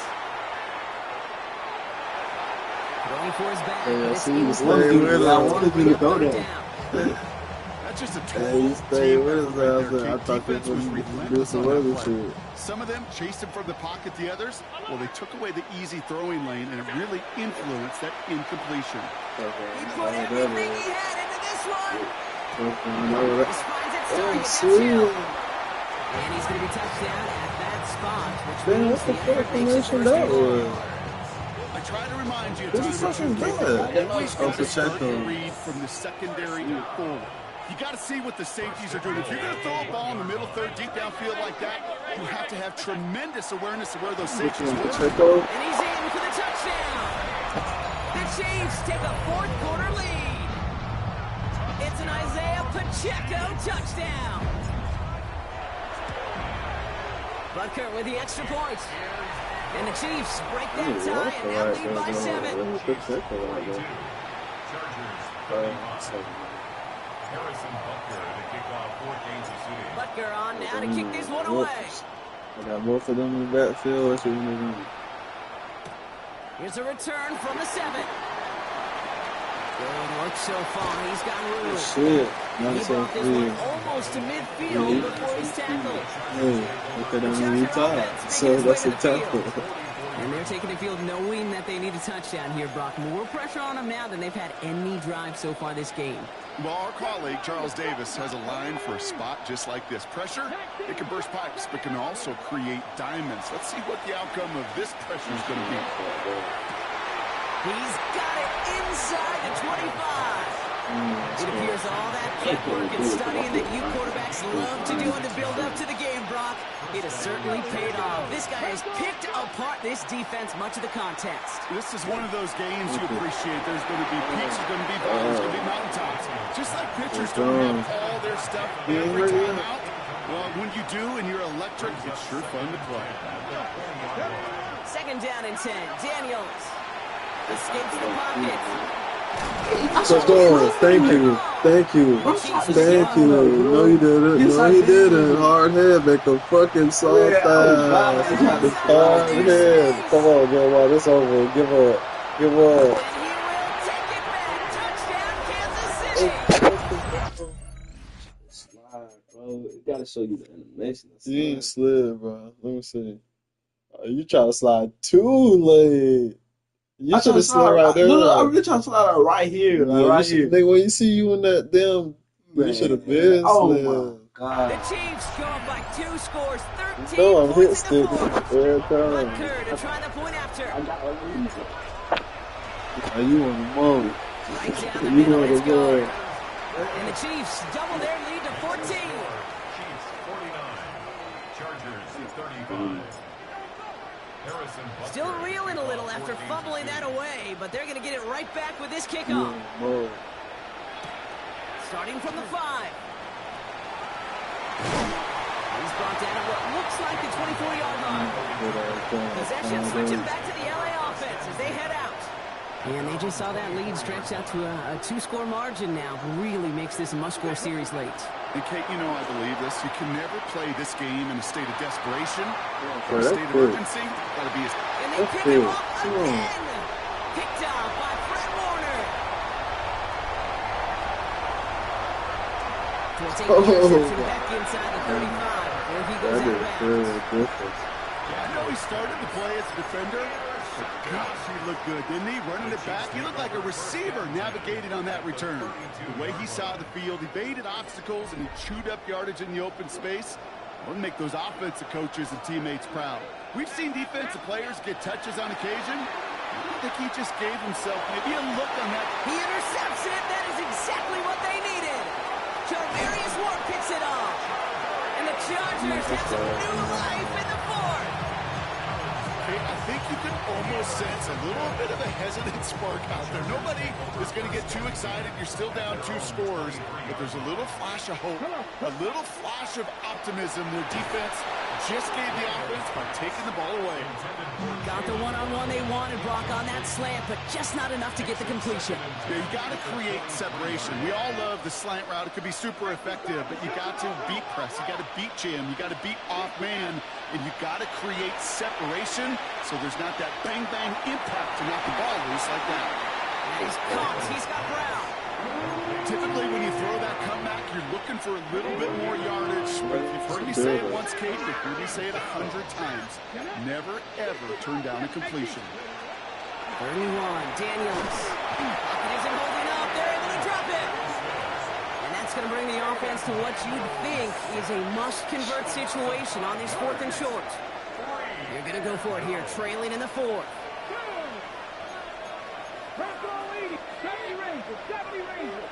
Going for his back. Hey, I This see you is stay one with good. us. I wanted you to go down. That's just a Hey, total you stay team with effort right us. there, I Kate. thought Defense they was would do relentless some on that other play. shit. Some of them chased him from the pocket the others. Well, they took away the easy throwing lane, and it really influenced that incompletion. He put everything he had into this one. Just finds it Oh, starting. sweet. And he's going to be touched down at that spot, which Man, means what the the fuck effort makes his formation first that field goal. was? I try to remind you, Who the time or fuck two, is Kate, that? you always Oh, got to start the Pacheco. read from the secondary and forward. You got to see what the safeties are doing. If you're going to throw a ball in the middle third, deep downfield like that, you have to have tremendous awareness of where those safeties were. Pacheco. And he's in for the touchdown. The Chiefs take a fourth quarter lead. It's an Isaiah Pacheco touchdown. Butker with the extra point. And the Chiefs break that tie and now lead by 7. Harrison Butker to kick off fourth game shooting. Butker on now to kick this one away. I got both of them in the backfield. That's what we need. Here's a return from the 7. Good work so far. He's got room. Shit. He brought this one almost to midfield before he's tackled. Hey, look at them when you tied. So that's a tackle. And they're taking the field knowing that they need a touchdown here, Brock. More pressure on them now than they've had any drive so far this game. Well, our colleague, Charles Davis, has a line for a spot just like this. Pressure, it can burst pipes, but can also create diamonds. Let's see what the outcome of this pressure is going to be. He's got it inside the 25. It appears all that prep work and studying that you quarterbacks love to do in the build-up to the game, Brock, it has certainly paid off. This guy has picked apart this defense much of the contest. This is one of those games you appreciate. There's going to be peaks, there's going to be valleys, there's going to be mountaintops. Just like pitchers don't have all their stuff every time out. Well, when you do and you're electric, it's sure fun to play. Second down and 10. Daniels escapes the pocket. Let's go. Thank you. Thank you. Thank you. No, you didn't. No, he didn't. Hard head, make a fucking soft ass. Hard head. Come on, man. Wow, this over. Give up. Give up. And he will take it back. Touchdown, Kansas City. Slide, bro. It gotta show you the animation. You ain't slid, bro. Let me see. You try to slide too late. You should have slid right there. No, I'm really trying to slide out right here. Like right here. Nigga, when you see you in that damn, you should have been slid. Oh, my God. The Chiefs go up by 2 scores, 13 No, I'm hit points in the stick fourth. every time. Butker to try the point after. Are you on the mode? Right down the You middle, know it's the good. boy. And the Chiefs double their lead to 14. Chiefs 49, Chargers 35. Harrison Butker. Still reeling a little after fumbling that away, but they're going to get it right back with this kickoff. Starting from the 5. He's brought down at what looks like the 24-yard line. Possession switching back to the LA offense as they head out. And they just saw that lead stretch out to a 2-score margin now. Really makes this a must-score series late. And Kate, you know I believe this. You can never play this game in a state of desperation or a That's state of good. urgency. Gotta be as And they That's pick good. him up Come on. again. Picked off by Fred Warner. He'll take the interception back inside the 35 before he goes out of bounds. I know he started the play as a defender, but gosh, he looked good, didn't he? Running it back, he looked like a receiver navigating on that return. The way he saw the field, he baited obstacles and he chewed up yardage in the open space. That would make those offensive coaches and teammates proud. We've seen defensive players get touches on occasion. I think he just gave himself maybe a look on that. He intercepts it. That is exactly what they needed. Charvarius Ward picks it off. And the Chargers have some new life in the fourth. I think you can almost sense a little bit of a hesitant spark out there. Nobody is going to get too excited. You're still down 2 scores, but there's a little flash of hope, a little flash of optimism. Their defense just gave the offense by taking the ball away. Got the one-on-one they wanted, Brock, on that slant, but just not enough to get the completion. Yeah, you got to create separation. We all love the slant route. It could be super effective, but you got to beat press. You got to beat jam. You got to beat off man, and you got to create separation so there's not that bang-bang impact to knock the ball loose like that. And he's caught. He's got Brown. Typically, when you throw that comeback, you're looking for a little bit more yardage. But if you've heard me say it once, Kate, you've heard me say it 100 times. Never, ever turn down a completion. 31, Daniels. Pocket isn't holding up. They're able to drop it. And that's going to bring the offense to what you'd think is a must-convert situation on this 4th and short. You're going to go for it here, trailing in the 4th. 70 Rangers, 70 Rangers.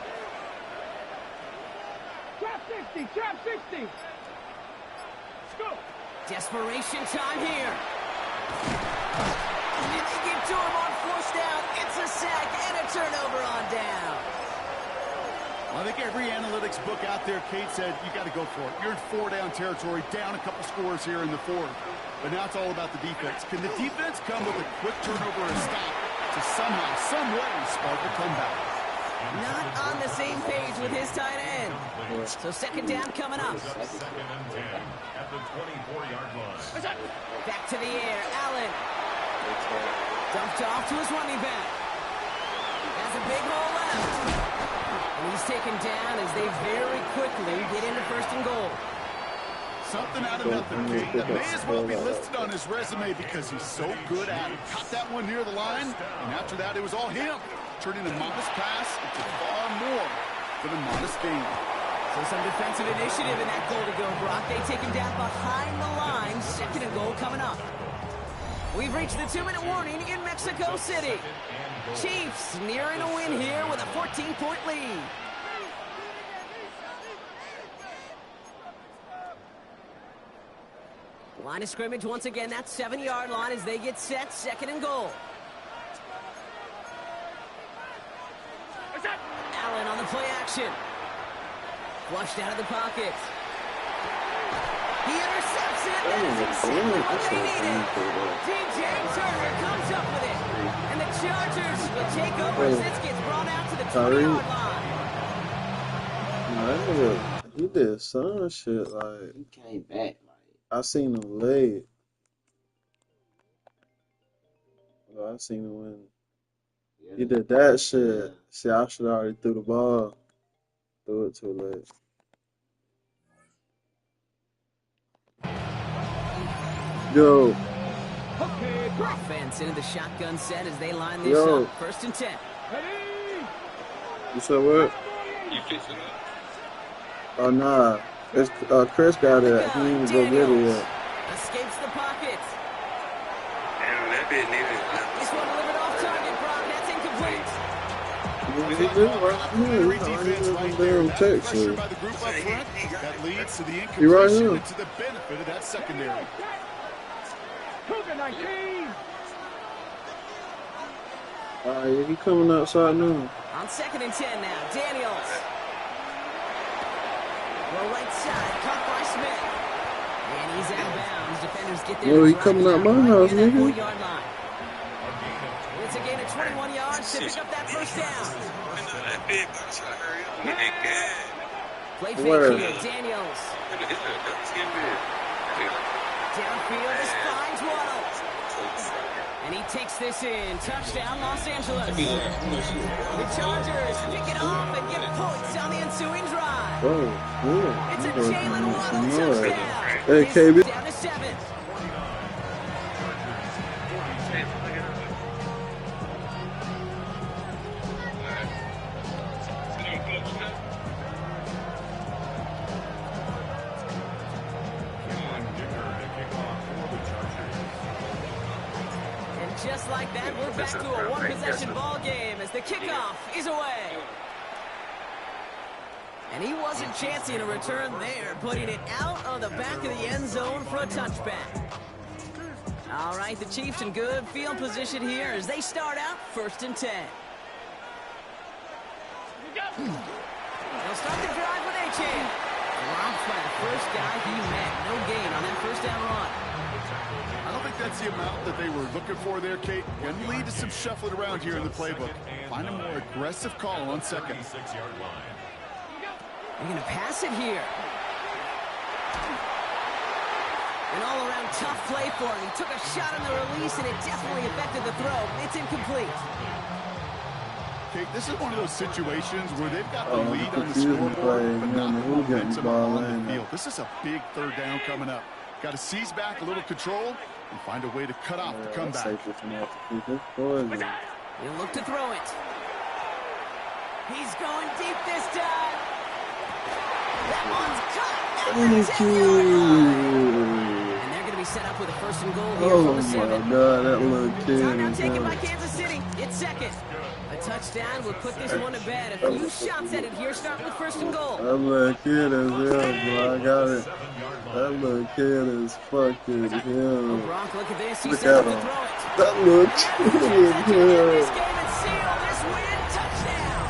Trap 60, trap 60. Let's go. Desperation time here. And they get to him on 4th down. It's a sack and a turnover on down. Well, I think every analytics book out there, Kate said, you got to go for it. You're in 4-down territory, down a couple scores here in the 4th. But now it's all about the defense. Can the defense come with a quick turnover or a stop to somehow, some way, spark a comeback? Not on the same page with his tight end. So 2nd down coming up. 2nd and 10 at the 24-yard line. Back to the air, Allen. Dumped off to his running back. Has a big hole left. And he's taken down as they very quickly get into 1st and goal. Something out of nothing, Kate. That may as well be listed on his resume because he's so good at it. Caught that one near the line, and after that, it was all him. Turning a modest pass into far more than a modest gain. So some defensive initiative in that goal to go, Brock. They take him down behind the line. 2nd and goal coming up. We've reached the 2-minute warning in Mexico City. Chiefs nearing a win here with a 14-point lead. Line of scrimmage once again, that 7-yard line as they get set, 2nd and goal. Allen on the play action. Flushed out of the pocket. He intercepts it. That is exactly what they needed. DJ Turner comes up with it. And the Chargers will take over as this gets brought out to the 20-yard line. He did some shit like. He came back. I seen him late. Well, I seen him when he did that shit. See, I should already threw the ball. Threw it too late. Yo. Offense into the shotgun set as they line this up. 1st and 10. You said what? You fixing it? Oh, nah. It's, Chris got it. He didn't go get it yet. Escapes the pocket. Damn, that bit needed. This one delivered off target, Brock. That's incomplete. He did right here. He's right there in Texas. By the group up front, that leads to the He right incompletion here. and to the benefit of that secondary. Cougar 19. He coming outside now. On 2nd and 10 now, Daniels. Well, right side, caught by Smith. And he's out of bounds. Defenders get there. Yo, he coming out my house, nigga. 4-yard line. It's a gain of 21 yards to pick up that 1st down. Play fake here, Daniels. Downfield is finds Waddle. And he takes this in. Touchdown, Los Angeles. The Chargers pick it off and get points on the ensuing drive. Oh, yeah. It's a Jalen Waddle touchdown. Hey, KB. Down to 7. Just like that, we're back to a one-possession ball game as the kickoff is away. And he wasn't chancing a return there, putting it out of the back of the end zone for a touchback. All right, the Chiefs in good field position here as they start out 1st and 10. They'll start the drive with A-Chain. Dropped by the first guy he met. No gain on that 1st down run. I don't think that's the amount that they were looking for there, Kate. Going to lead to some shuffling around here in the playbook. Find a more aggressive call on 2nd. They're going to pass it here. An all-around tough play for him. He took a shot on the release, and it definitely affected the throw. It's incomplete. Kate, this is one of those situations where they've got the lead on the scoreboard, but not the momentum on the field. This is a big 3rd down coming up. Got to seize back a little control and find a way to cut off the comeback. He'll look to throw it. He's going deep this time. That one's caught. And they're going to be set up with a 1st and goal here from the 7. Oh my God, that little kid. Timeout taken by Kansas City. It's 2nd. A touchdown will put this one to bed. A few shots at it here, starting with 1st and goal. That little kid is him, bro. I got it. That little kid is fucking him. Brock, look at this. He's Look set at up to him. throw it. That little kid is This him. game and seal this win. Touchdown.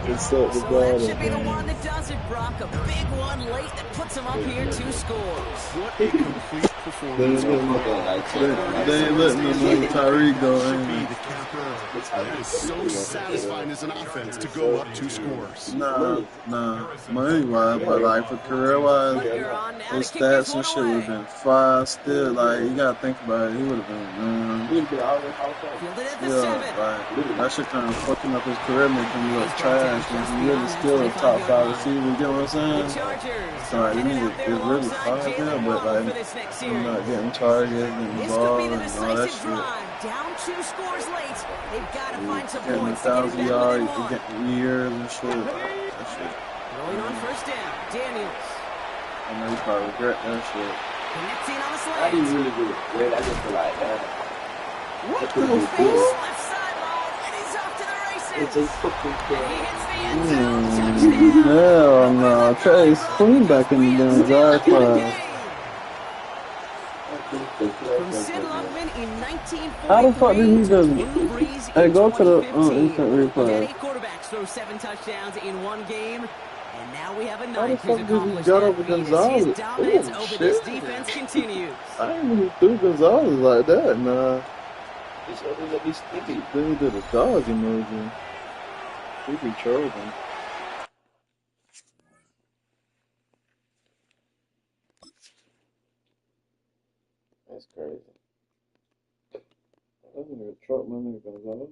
It's up the So that bottom. should be the one that does it, Brock. A big one late that puts him up here 2 scores. What a complete performance. They ain't letting them let Tyreek go in. It is so satisfying as an offense to go up 2 scores. Nah, money-wise, but like for career-wise, his stats and shit would have been 5 still. Like, you gotta think about it, he would have been, Fielded at the 7. like, that shit kind of fucking up his career, making him look trash, and he really still a top 5 receiver, you get what I'm saying? So, like, he is really hard there, but, like, I'm not getting targets and the ball and all that shit. Down 2 scores late. They've got to find some Getting points. 1,000 yards, getting years and shit. That shit. Going on 1st down. Daniels. I know you probably regret that shit. Connecting on the How slant. do you really do it? I just feel like that. What the face? Left sideline, and he's off to the races. It's a fucking And he hits the end zone. Hell no. Chase, put me back in the damn drive class. From Sid Luckman in 1943. How the fuck did he just... Hey, go to the instant replay. 8 quarterbacks throw 7 touchdowns in 1 game. And now we have a How the 9th fuck who's did he accomplished gut that over feat as Gonzalez? his dominance Oh, over shit. this defense continues. I didn't know he threw Gonzalez like that, nah. It's always like he's sticky. Then he did a dog emoji. He be trolling. That's crazy. That's a nigga truck my nigga Gonzalez.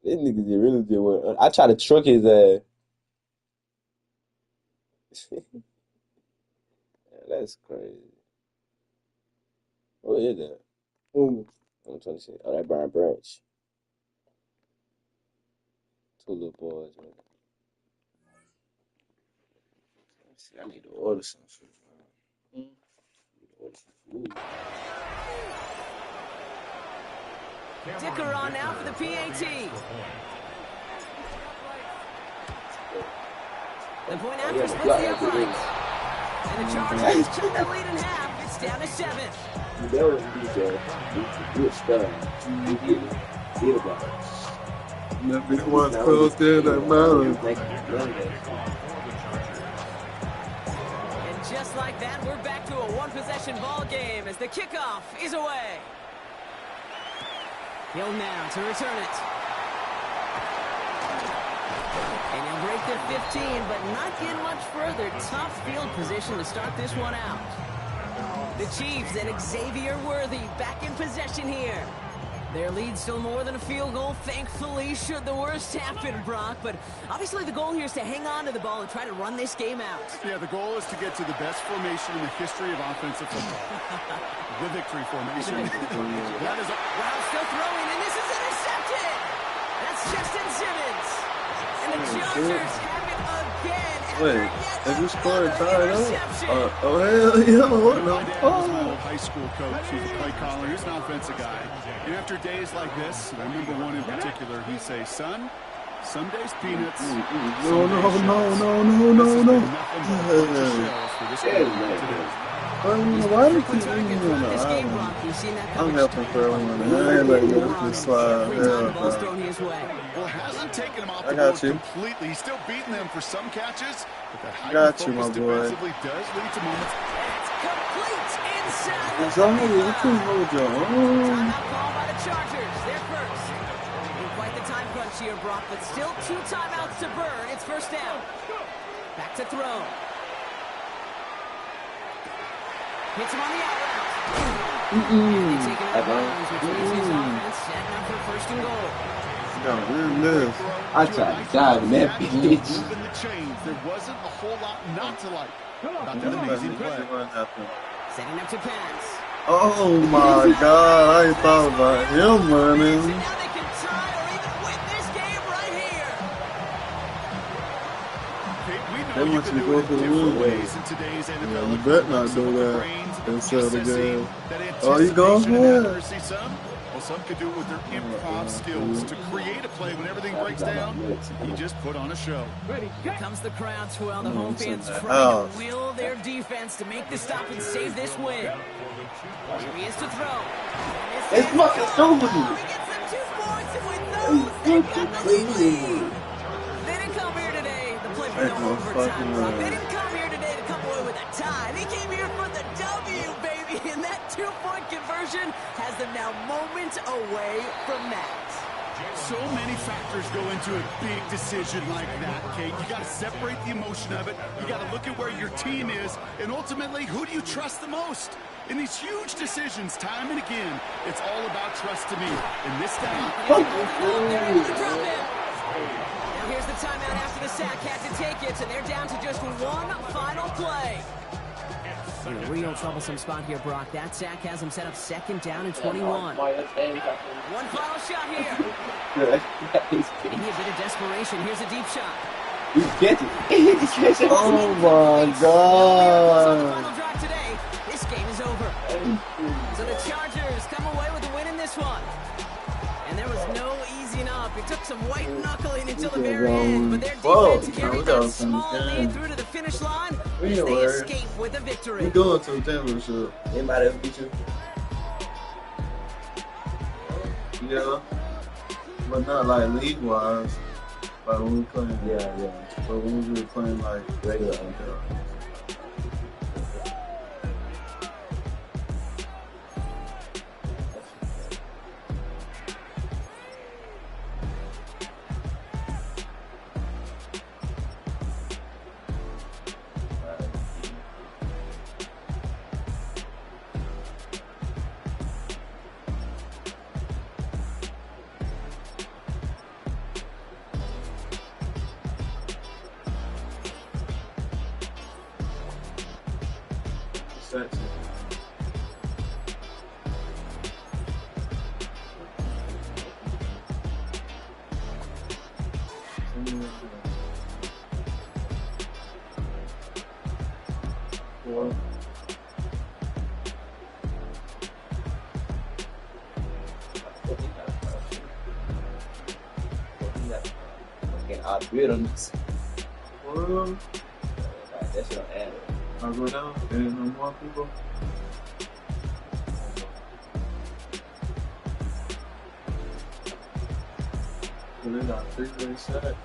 This nigga just really did what I tried to truck his ass. That's crazy. What is that? Ooh. I'm trying to say. Oh, that Brian Branch. 2 little boys, man. Let's see, I need to order some food. I need to order some food. Dicker on now for the PAT. The point after splits the uprights. And the Chargers took the lead in half. It's down to 7. That was DJ. Good stuff. He did about it. That big one close there, that matters. And just like that, we're back to a 1-possession ball game as the kickoff is away. Hill now to return it. And he'll break their 15, but not get much further. Tough field position to start this one out. The Chiefs and Xavier Worthy back in possession here. Their lead still more than a field goal, thankfully, should the worst happen, Brock. But obviously the goal here is to hang on to the ball and try to run this game out. Yeah, the goal is to get to the best formation in the history of offensive football. The victory formation. That is Wow, still throwing, and this is intercepted. That's Justin Simmons. And the Chargers have it again. Wait, have you scored tied up? Oh, hell yeah, what the my fuck? high school coach who's a play caller. He's an offensive guy. And after days like this, and I remember one in particular, he'd say, son, Some days peanuts. No. Why do you keep leaving me on the island? I'm helping for everyone. I ain't letting this just slide. Hell no. Well, it hasn't taken him off I the got board you. completely. He's still beating them for some catches, but that Got you, my hyper-focus boy. defensively does lead to moments. It's complete inside. It's already, you can hold your own. Timeout call by the Chargers. They're first. Quite the time crunch here, Brock, but still 2 timeouts to burn. It's first down. Back to throw. Hits him on the out route. And taking out bounds, which means his offense setting up for first and goal. I tried to dive in that bitch. Moving the chains. There wasn't a whole lot not to like about that amazing play. Setting up to pass. Oh my God, I ain't thought about him running. And now they can tie or even win this game right here. They want you to go for the win. Yeah, you better not do that instead of the game. Oh, you go ahead. Well, some could do it with their improv skills to create a play when everything breaks down. He just put on a show. Here comes the crowd swell. The home fans trying to will their defense to make the stop and save this win. Here he is to throw. It's fucking stupid. He gets them 2 points, and with those, they got the lead. They didn't come here today to play for no overtime, Brock. They didn't come here today to come away with a tie. They came here for the W, baby, and that 2-point conversion has them now moments away from that. So many factors go into a big decision like that, Kate. You got to separate the emotion of it. You got to look at where your team is, and ultimately, who do you trust the most? In these huge decisions, time and again, it's all about trust to me. And this time, Now here's the timeout after the sack had to take it, and they're down to just one final play. In a real troublesome spot here, Brock. That sack has him set up 2nd down and 21. One final shot here. Maybe a bit of desperation. Here's a deep shot. You get it. Oh my God. Final drive today. This game is over. So the Chargers come away with a win in this one. And there was no easing up. It took some white knuckling until the very end, but their defense carried that small lead through to the finish line as they escape with a victory. We going to the championship. Anybody ever beat you? Yeah, but not like league wise. Like when we playing. Yeah. But when we were playing like Regular. That's it. Four. Outbid them. Well, That's your ad. I go down and no more people. So they got 3-way set.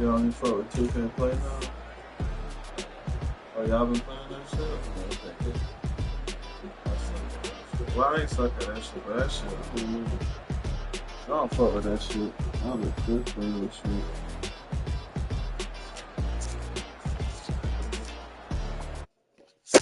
Y'all ain't fuck with 2K Play now? Oh, y'all been playing that shit? Well, I ain't suck at that shit, but that shit, I don't fuck with that shit. I'm a good thing with shit.